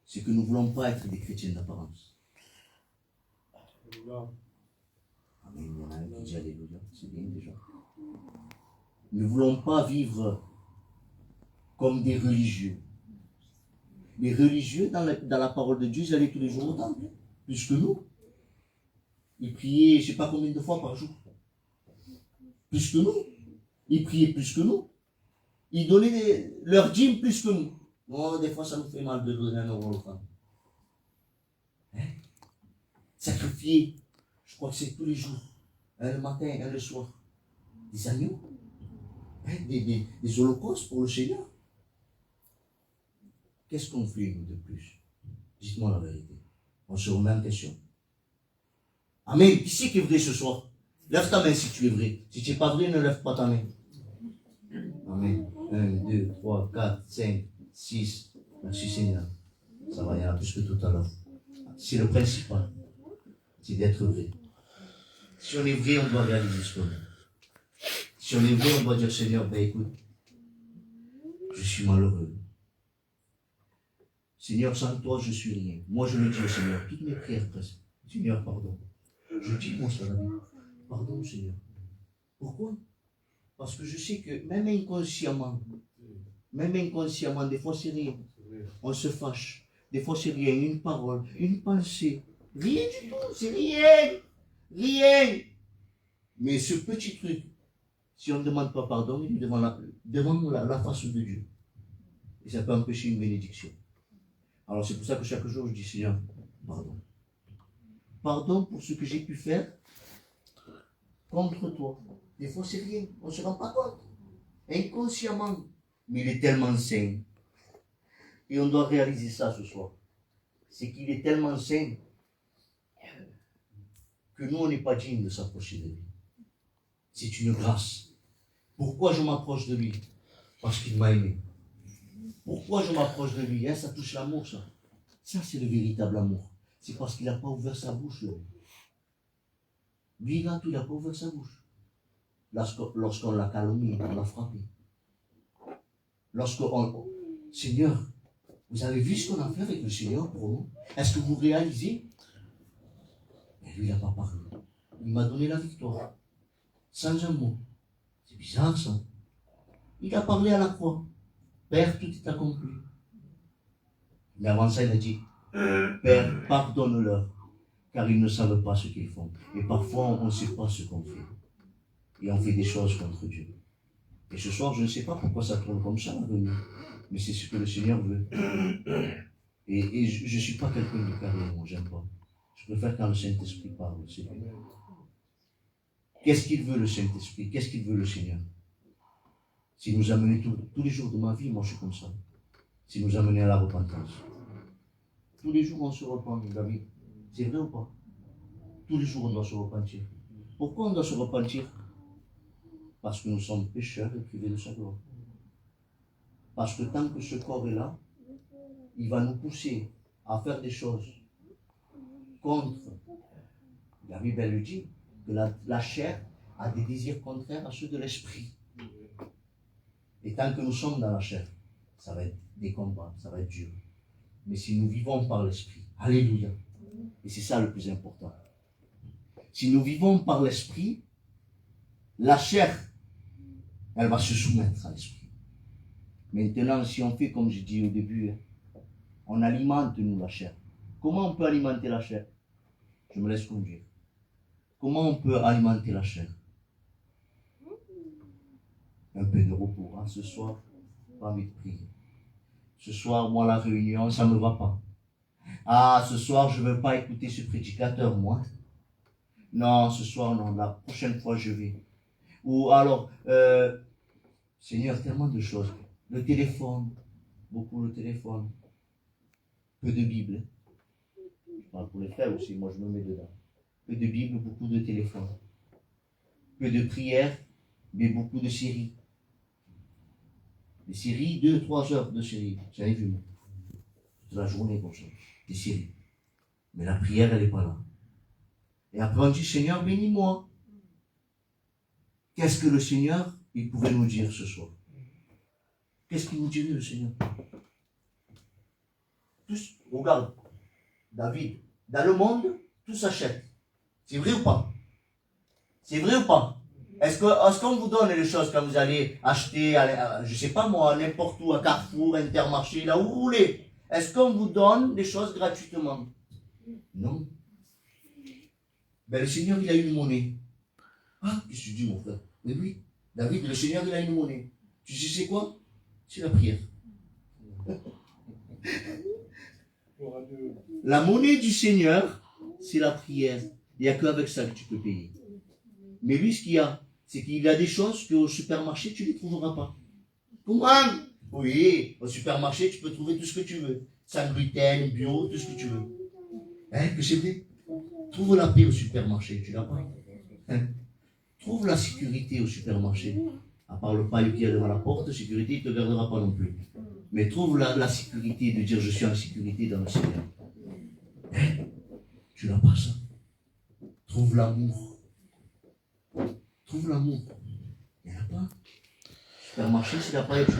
c'est que nous ne voulons pas être des chrétiens d'apparence. Amen. Il y en a un qui dit Alléluia. C'est bien déjà. Nous ne voulons pas vivre comme des religieux. Les religieux, dans la parole de Dieu, ils allaient tous les jours au temple, plus que nous. Ils priaient, je ne sais pas combien de fois par jour. Plus que nous. Ils priaient plus que nous. Ils donnaient leur dîme plus que nous. Oh, des fois, ça nous fait mal de donner 1 euro aux femmes. Hein? Sacrifier, je crois que c'est tous les jours. Un le matin, un le soir. Des agneaux. Hein? Des holocaustes pour le Seigneur. Qu'est-ce qu'on fait, nous, de plus? Dites-moi la vérité. On se remet en question. Amen. Qui c'est qui est vrai ce soir? Lève ta main si tu es vrai. Si tu n'es pas vrai, ne lève pas ta main. Amen. 1, 2, 3, 4, 5, 6. Merci Seigneur. Ça va, il y en a plus que tout à l'heure. C'est le principal. C'est d'être vrai. Si on est vrai, on doit réaliser ce qu'on est. Si on est vrai, on doit dire Seigneur, ben écoute, je suis malheureux. Seigneur, sans toi, je suis rien. Moi, je le dis au Seigneur, toutes mes prières presque. Seigneur, pardon. Je dis moi ça la vie. Pardon, Seigneur. Pourquoi? Parce que je sais que même inconsciemment, des fois c'est rien. On se fâche. Des fois c'est rien. Une parole, une pensée. Rien du tout. C'est rien. Rien. Mais ce petit truc, si on ne demande pas pardon, il est devant la face de Dieu. Et ça peut empêcher une bénédiction. Alors c'est pour ça que chaque jour je dis Seigneur, pardon. Pardon pour ce que j'ai pu faire contre toi. Des fois, c'est rien. On ne se rend pas compte. Inconsciemment. Mais il est tellement saint. Et on doit réaliser ça ce soir. C'est qu'il est tellement saint que nous, on n'est pas digne de s'approcher de lui. C'est une grâce. Pourquoi je m'approche de lui? Parce qu'il m'a aimé. Pourquoi je m'approche de lui? Hein, ça touche l'amour, ça. Ça, c'est le véritable amour. C'est parce qu'il n'a pas ouvert sa bouche, lui. Lui, là, tout, il n'a pas ouvert sa bouche. Lorsqu'on l'a calomnié, on l'a frappé. Seigneur, vous avez vu ce qu'on a fait avec le Seigneur pour nous? Est-ce que vous réalisez? Mais lui, il n'a pas parlé. Il m'a donné la victoire. Sans un mot. C'est bizarre, ça. Il a parlé à la croix. Père, tout est accompli. Mais avant ça, il a dit, Père, pardonne-leur, car ils ne savent pas ce qu'ils font. Et parfois, on ne sait pas ce qu'on fait. Et on fait des choses contre Dieu. Et ce soir, je ne sais pas pourquoi ça tourne comme ça, l'avenir. Mais c'est ce que le Seigneur veut. Et je ne suis pas quelqu'un de carré, moi, j'aime pas. Je préfère quand le Saint-Esprit parle, c'est bien. Qu'est-ce qu'il veut, le Saint-Esprit? Qu'est-ce qu'il veut, le Seigneur? S'il nous a menés tous les jours de ma vie, moi je suis comme ça. S'il nous a menés à la repentance. Tous les jours on se repent, David. C'est vrai ou pas? Tous les jours on doit se repentir. Pourquoi on doit se repentir? Parce que nous sommes pécheurs et privés de sa gloire. Parce que tant que ce corps est là, il va nous pousser à faire des choses contre. La Bible elle le dit, que la chair a des désirs contraires à ceux de l'esprit. Et tant que nous sommes dans la chair, ça va être des combats, ça va être dur. Mais si nous vivons par l'esprit, alléluia. Et c'est ça le plus important. Si nous vivons par l'esprit, la chair, elle va se soumettre à l'esprit. Maintenant, si on fait comme j'ai dit au début, on alimente nous la chair. Comment on peut alimenter la chair? Je me laisse conduire. Comment on peut alimenter la chair? Un peu de repos. Hein? Ce soir, pas envie de prier. Ce soir, moi, la réunion, ça ne me va pas. Ah, ce soir, je ne veux pas écouter ce prédicateur, moi. Non, ce soir, non. La prochaine fois, je vais. Ou alors, Seigneur, tellement de choses. Le téléphone, beaucoup le téléphone. Peu de Bible. Je parle pour les frères aussi, moi je me mets dedans. Peu de Bible, beaucoup de téléphone. Peu de prières, mais beaucoup de séries. Des séries, 2-3 heures de séries. J'en ai vu, moi. Toute la journée comme ça. Des séries. Mais la prière, elle n'est pas là. Et après on dit, Seigneur, bénis-moi. Qu'est-ce que le Seigneur, il pouvait nous dire ce soir? Qu'est-ce qu'il nous dirait, le Seigneur? Tous, regarde, David, dans le monde, tout s'achète. C'est vrai ou pas? C'est vrai ou pas? Est-ce qu'on vous donne les choses quand vous allez acheter, je ne sais pas moi, n'importe où, à Carrefour, Intermarché, là où vous voulez? Est-ce qu'on vous donne des choses gratuitement? Non. Ben, le Seigneur, il a une monnaie. Ah, qu'est-ce que tu dis, mon frère? Mais oui, David, le Seigneur, il a une monnaie. Tu sais c'est quoi? C'est la prière. La monnaie du Seigneur, c'est la prière. Il n'y a qu'avec ça que tu peux payer. Mais lui, ce qu'il y a, c'est qu'il a des choses qu'au supermarché, tu ne les trouveras pas. Comment? Oui, au supermarché, tu peux trouver tout ce que tu veux. Sans gluten, bio, tout ce que tu veux. Hein, que c'est vrai? Trouve la paix au supermarché, tu l'as pas. Hein? Trouve la sécurité au supermarché. À part le paille qui est devant la porte, sécurité, il ne te gardera pas non plus. Mais trouve la sécurité de dire je suis en sécurité dans le Seigneur. Hein? Tu n'as pas ça. Trouve l'amour. Trouve l'amour. Il n'y en a pas. Supermarché, si après tu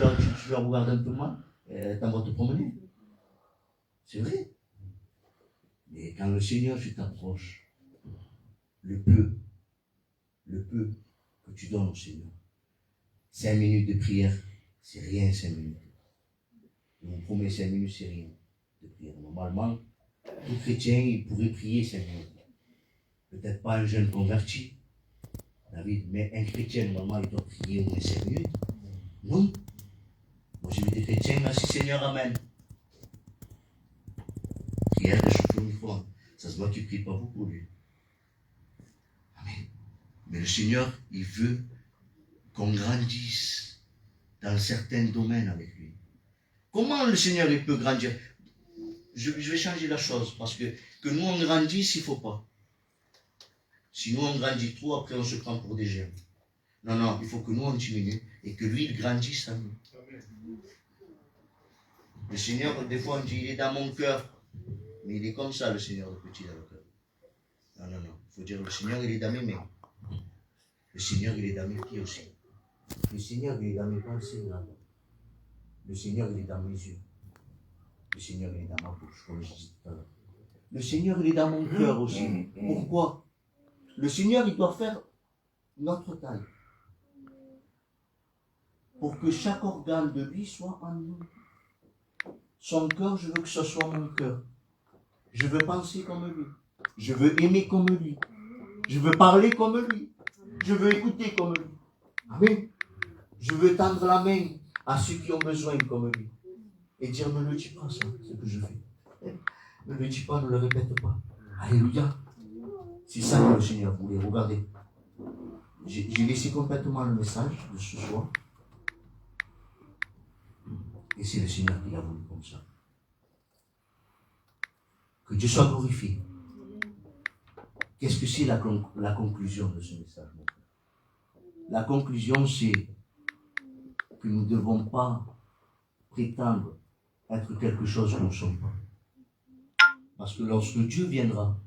la regardes un peu mal, t'en vas te promener. C'est vrai. Mais quand le Seigneur, tu t'approches, le peu que tu donnes au Seigneur, 5 minutes de prière, c'est rien 5 minutes. Je vous promets, 5 minutes, c'est rien de prière. Normalement, tout chrétien, il pourrait prier 5 minutes. Peut-être pas un jeune converti, David, mais un chrétien, normalement, il doit prier au moins 5 minutes. Non. Moi, j'ai vu des chrétiens, merci Seigneur, Amen. Prière de chauffer uniforme. Ça se voit que tu ne pries pas beaucoup, lui. Amen. Mais le Seigneur, il veut qu'on grandisse dans certains domaines avec lui. Comment le Seigneur il peut grandir? Je vais changer la chose, parce que nous on grandisse, il ne faut pas. Si nous on grandit trop, après on se prend pour des germes. Non, il faut que nous on diminue et que lui il grandisse à nous. Le Seigneur, des fois on dit il est dans mon cœur, mais il est comme ça le Seigneur, le petit dans le cœur. Non, il faut dire le Seigneur il est dans mes mains. Le Seigneur il est dans mes pieds aussi. Le Seigneur il est dans mes pensées là. Le Seigneur il est dans mes yeux. Le Seigneur il est dans ma bouche, comme je disais tout à l'heure. Le Seigneur il est dans mon cœur aussi. Pourquoi? Le Seigneur il doit faire notre taille. Pour que chaque organe de lui soit en nous. Son cœur, je veux que ce soit mon cœur. Je veux penser comme lui. Je veux aimer comme lui. Je veux parler comme lui. Je veux écouter comme lui. Amen. Je veux tendre la main à ceux qui ont besoin comme lui. Et dire, ne le dis pas ça, ce que je fais. Ne le dis pas, ne le répète pas. Alléluia. C'est ça que le Seigneur voulait. Regardez. J'ai laissé complètement le message de ce soir. Et c'est le Seigneur qui l'a voulu comme ça. Que Dieu soit glorifié. Qu'est-ce que c'est la conclusion de ce message, mon frère? La conclusion, c'est que nous ne devons pas prétendre être quelque chose que nous ne sommes pas. Parce que lorsque Dieu viendra,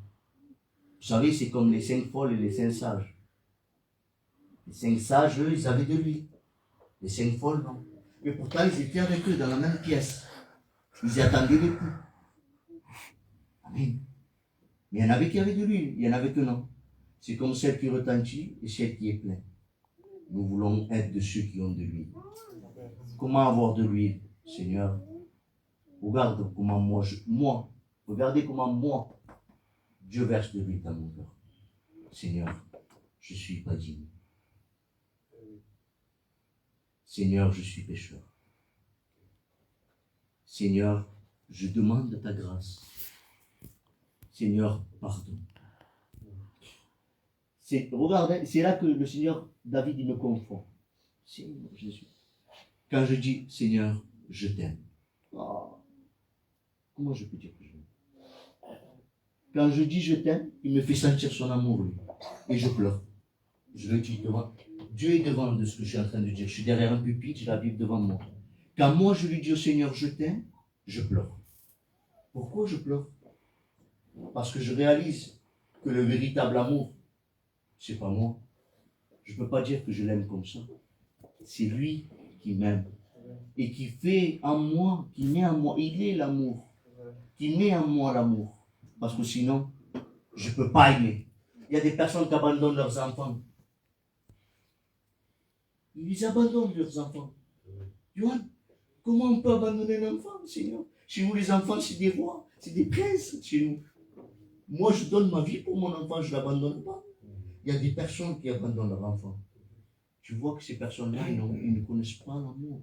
vous savez, c'est comme les 5 folles et les 5 sages. Les 5 sages, eux, ils avaient de l'huile. Les 5 folles, non. Mais pourtant, ils étaient avec eux dans la même pièce. Ils y attendaient les coups. Amen. Mais il y en avait qui avaient de l'huile, il y en avait que non. C'est comme celle qui retentit et celle qui est pleine. Nous voulons être de ceux qui ont de l'huile. Comment avoir de l'huile, Seigneur? Regarde comment regardez comment moi, Dieu verse de l'huile dans mon cœur. Seigneur, je ne suis pas digne. Seigneur, je suis pécheur. Seigneur, je demande ta grâce. Seigneur, pardon. Regardez, c'est là que le Seigneur David il me confond. Seigneur Jésus. Quand je dis Seigneur, je t'aime. Oh, comment je peux dire que je t'aime? Quand je dis je t'aime, il me fait sentir son amour, lui. Et je pleure. Je le dis devant. Dieu est devant de ce que je suis en train de dire. Je suis derrière un pupitre, j'ai la Bible devant moi. Quand moi je lui dis au Seigneur, je t'aime, je pleure. Pourquoi je pleure? Parce que je réalise que le véritable amour, c'est pas moi. Je ne peux pas dire que je l'aime comme ça. C'est lui qui m'aime. Et qui fait en moi, qui met en moi. Il est l'amour. Qui met en moi l'amour. Parce que sinon, je ne peux pas aimer. Il y a des personnes qui abandonnent leurs enfants. Ils abandonnent leurs enfants. Johan, comment on peut abandonner un enfant, Seigneur? Chez nous, les enfants, c'est des rois, c'est des princes chez nous. Moi, je donne ma vie pour mon enfant, je ne l'abandonne pas. Il y a des personnes qui abandonnent leur enfant. Tu vois que ces personnes-là, ils ne connaissent pas l'amour.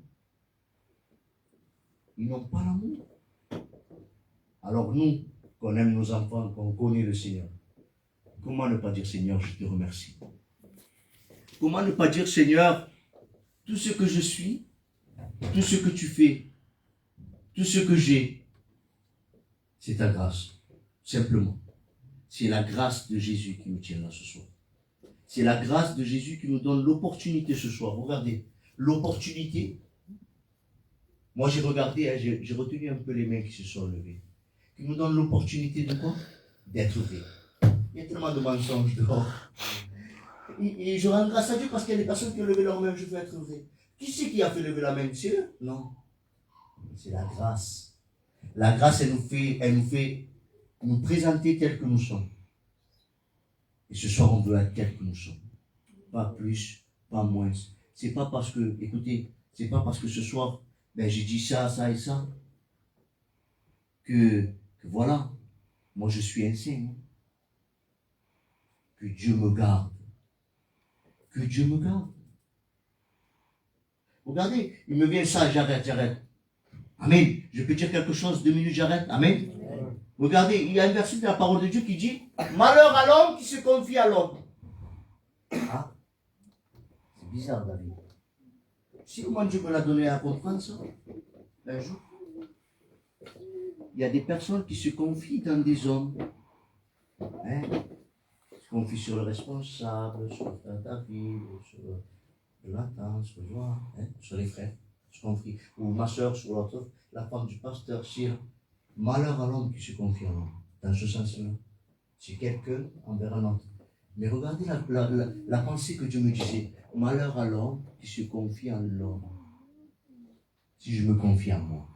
Ils n'ont pas l'amour. Alors nous, qu'on aime nos enfants, qu'on connaît le Seigneur, comment ne pas dire Seigneur, je te remercie? Comment ne pas dire Seigneur, tout ce que je suis, tout ce que tu fais, tout ce que j'ai, c'est ta grâce, simplement. C'est la grâce de Jésus qui nous tient là ce soir. C'est la grâce de Jésus qui nous donne l'opportunité ce soir. Regardez, l'opportunité. Moi j'ai regardé, hein, j'ai retenu un peu les mains qui se sont levées. Qui nous donne l'opportunité de quoi? D'être vrai. Il y a tellement de mensonges dehors. Et je rends grâce à Dieu parce qu'il y a des personnes qui ont levé leur main, je veux être vrai. Qui c'est qui a fait lever la main? C'est eux? Non. C'est la grâce. La grâce, elle nous fait nous présenter tels que nous sommes. Et ce soir, on veut être tels que nous sommes. Pas plus, pas moins. C'est pas parce que, écoutez, c'est pas parce que ce soir, j'ai dit ça, ça et ça, que voilà, moi je suis un saint. Hein. Que Dieu me garde. Que Dieu me garde. Regardez, il me vient ça, j'arrête. Amen. Je peux dire quelque chose, 2 minutes, j'arrête. Amen. Regardez, il y a un verset de la parole de Dieu qui dit « Malheur à l'homme qui se confie à l'homme. » Ah, c'est bizarre, David. Tu sais comment Dieu me l'a donné à comprendre ça? Un jour, il y a des personnes qui se confient dans des hommes. Hein? Ils se confient sur le responsable, sur le frère David, sur Jonathan, sur moi, hein? Sur les frères. Se confie. Ou ma soeur sur l'autre, la femme du pasteur, Sire. Malheur à l'homme qui se confie en l'homme. Dans ce sens-là. C'est quelqu'un envers un autre. Mais regardez la pensée que Dieu me disait. Malheur à l'homme qui se confie en l'homme. Si je me confie en moi.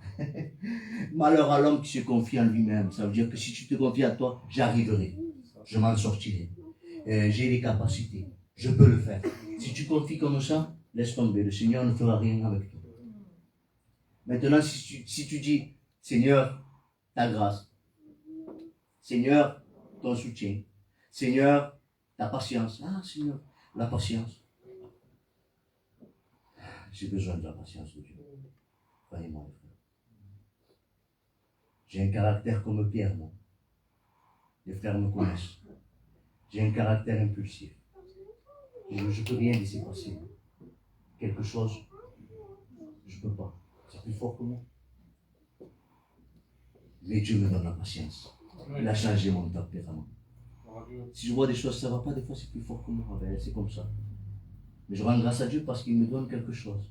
Malheur à l'homme qui se confie en lui-même. Ça veut dire que si tu te confies à toi, j'arriverai. Je m'en sortirai. J'ai les capacités. Je peux le faire. Si tu confies comme ça, laisse tomber. Le Seigneur ne fera rien avec toi. Maintenant, si tu dis, Seigneur, ta grâce. Seigneur, ton soutien. Seigneur, ta patience. Ah, Seigneur, la patience. J'ai besoin de la patience de Dieu. Croyez-moi, les frères. J'ai un caractère comme Pierre, moi. Les frères me connaissent. J'ai un caractère impulsif. Je ne peux rien laisser passer. Quelque chose, je ne peux pas. Ça plus fort que moi. Mais Dieu me donne la patience. Il a changé mon tempérament. Si je vois des choses, ça ne va pas, des fois c'est plus fort que moi. Ben, c'est comme ça. Mais je rends grâce à Dieu parce qu'il me donne quelque chose.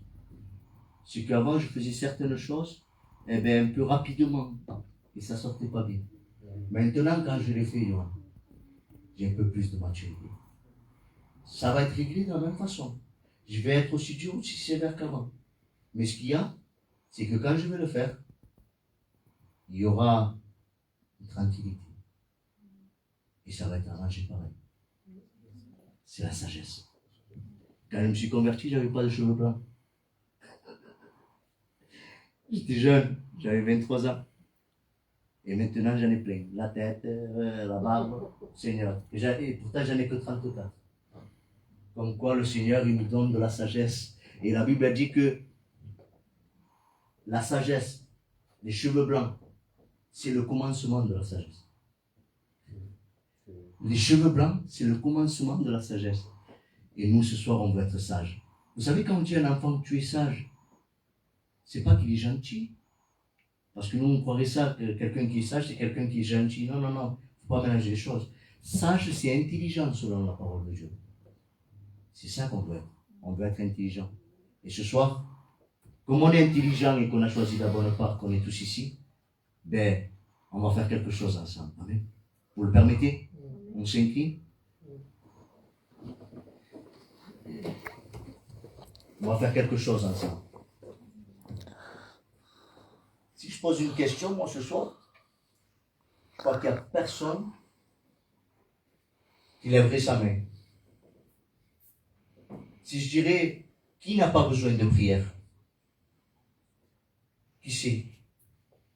C'est qu'avant, je faisais certaines choses un peu rapidement. Et ça ne sortait pas bien. Maintenant, quand je les fais, j'ai un peu plus de maturité. Ça va être réglé de la même façon. Je vais être aussi dur, aussi sévère qu'avant. Mais ce qu'il y a, c'est que quand je vais le faire, il y aura une tranquillité. Et ça va être arrangé pareil. C'est la sagesse. Quand je me suis converti, je n'avais pas de cheveux blancs. J'étais jeune, j'avais 23 ans. Et maintenant, j'en ai plein. La tête, la barbe, Seigneur. Et pourtant, j'en ai que 34. Comme quoi, le Seigneur, il nous donne de la sagesse. Et la Bible a dit que la sagesse, les cheveux blancs, c'est le commencement de la sagesse. Les cheveux blancs, c'est le commencement de la sagesse. Et nous, ce soir, on veut être sages. Vous savez, quand on dit à un enfant que tu es sage, c'est pas qu'il est gentil. Parce que nous, on croirait ça, que quelqu'un qui est sage, c'est quelqu'un qui est gentil. Non, non, non, il ne faut pas mélanger les choses. Sage, c'est intelligent selon la parole de Dieu. C'est ça qu'on veut être. On veut être intelligent. Et ce soir, comme on est intelligent et qu'on a choisi la bonne part, qu'on est tous ici, ben, on va faire quelque chose ensemble. Amen. Vous le permettez? On s'incline? On va faire quelque chose ensemble. Si je pose une question, moi, ce soir, je crois qu'il n'y a personne qui lèverait sa main. Si je dirais, qui n'a pas besoin de prière? Qui sait?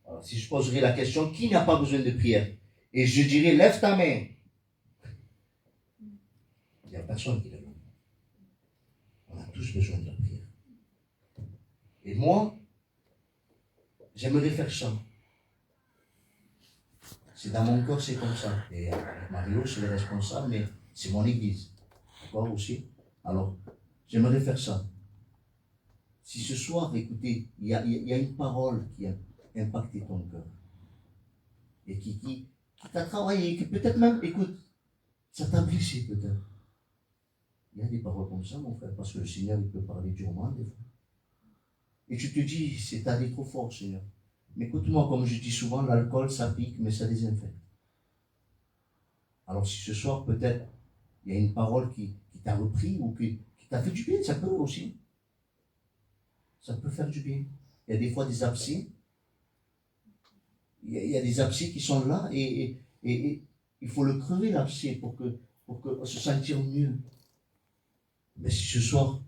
Alors, si je poserais la question, qui n'a pas besoin de prière? Et je dirais, lève ta main. Il n'y a personne qui lève la main. On a tous besoin de la prière. Et moi, j'aimerais faire ça. C'est dans mon cœur, c'est comme ça. Et Mario, c'est le responsable, mais c'est mon église. D'accord aussi? Alors, j'aimerais faire ça. Si ce soir, écoutez, il y a une parole qui a impacté ton cœur. Et qui t'a travaillé, qui peut-être même, écoute, ça t'a blessé peut-être. Il y a des paroles comme ça, mon frère, parce que le Seigneur, il peut parler durement des fois. Et tu te dis, c'est allé trop fort, Seigneur. Mais écoute-moi, comme je dis souvent, l'alcool, ça pique, mais ça désinfecte. Alors si ce soir, peut-être, il y a une parole qui t'a repris ou qui t'a fait du bien, ça peut aussi. Ça peut faire du bien. Il y a des fois des abcès. Il y a des abcès qui sont là et il faut le crever, l'abcès, pour se sentir mieux. Mais si ce soir,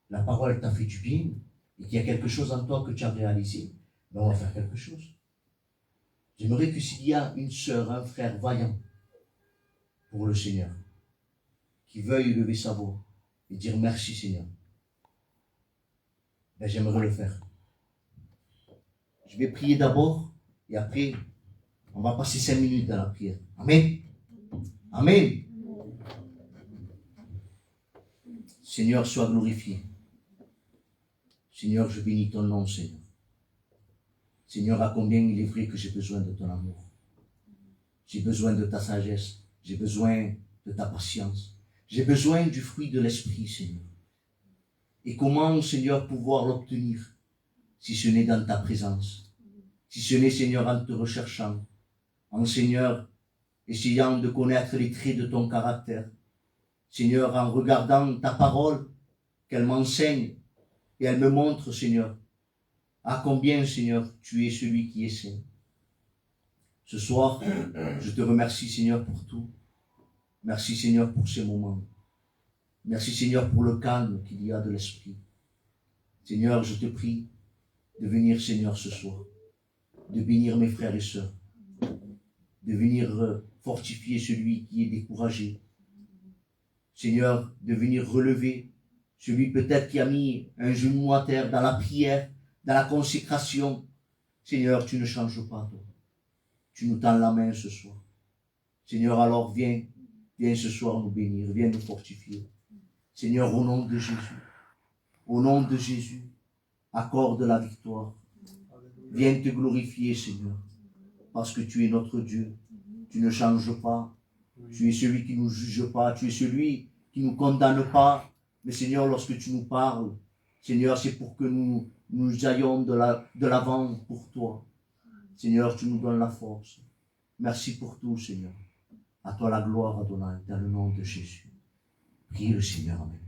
la parole t'a fait du bien et qu'il y a quelque chose en toi que tu as réalisé, ben on va faire quelque chose. J'aimerais que s'il y a une sœur, un frère vaillant pour le Seigneur, qui veuille lever sa voix et dire merci Seigneur, ben j'aimerais le faire. Je vais prier d'abord et après, on va passer 5 minutes dans la prière. Amen. Amen. Seigneur, sois glorifié. Seigneur, je bénis ton nom, Seigneur. Seigneur, à combien il est vrai que j'ai besoin de ton amour. J'ai besoin de ta sagesse. J'ai besoin de ta patience. J'ai besoin du fruit de l'esprit, Seigneur. Et comment, Seigneur, pouvoir l'obtenir si ce n'est dans ta présence? Si ce n'est, Seigneur, en te recherchant, en, Seigneur, essayant de connaître les traits de ton caractère. Seigneur, en regardant ta parole, qu'elle m'enseigne et elle me montre, Seigneur, à combien, Seigneur, tu es celui qui est saint. Ce soir, je te remercie, Seigneur, pour tout. Merci, Seigneur, pour ces moments. Merci, Seigneur, pour le calme qu'il y a de l'esprit. Seigneur, je te prie de venir, Seigneur, ce soir, de bénir mes frères et sœurs, de venir fortifier celui qui est découragé. Seigneur, de venir relever celui peut-être qui a mis un genou à terre dans la prière, dans la consécration. Seigneur, tu ne changes pas, toi. Tu nous tends la main ce soir. Seigneur, alors viens ce soir nous bénir, viens nous fortifier. Seigneur, au nom de Jésus, accorde la victoire. Viens te glorifier, Seigneur, parce que tu es notre Dieu. Tu ne changes pas. Tu es celui qui ne nous juge pas. Tu es celui qui ne nous condamne pas. Mais Seigneur, lorsque tu nous parles, Seigneur, c'est pour que nous ayons de l'avant pour toi. Seigneur, tu nous donnes la force. Merci pour tout, Seigneur. À toi la gloire, Adonai, dans le nom de Jésus. Prie le Seigneur. Amen.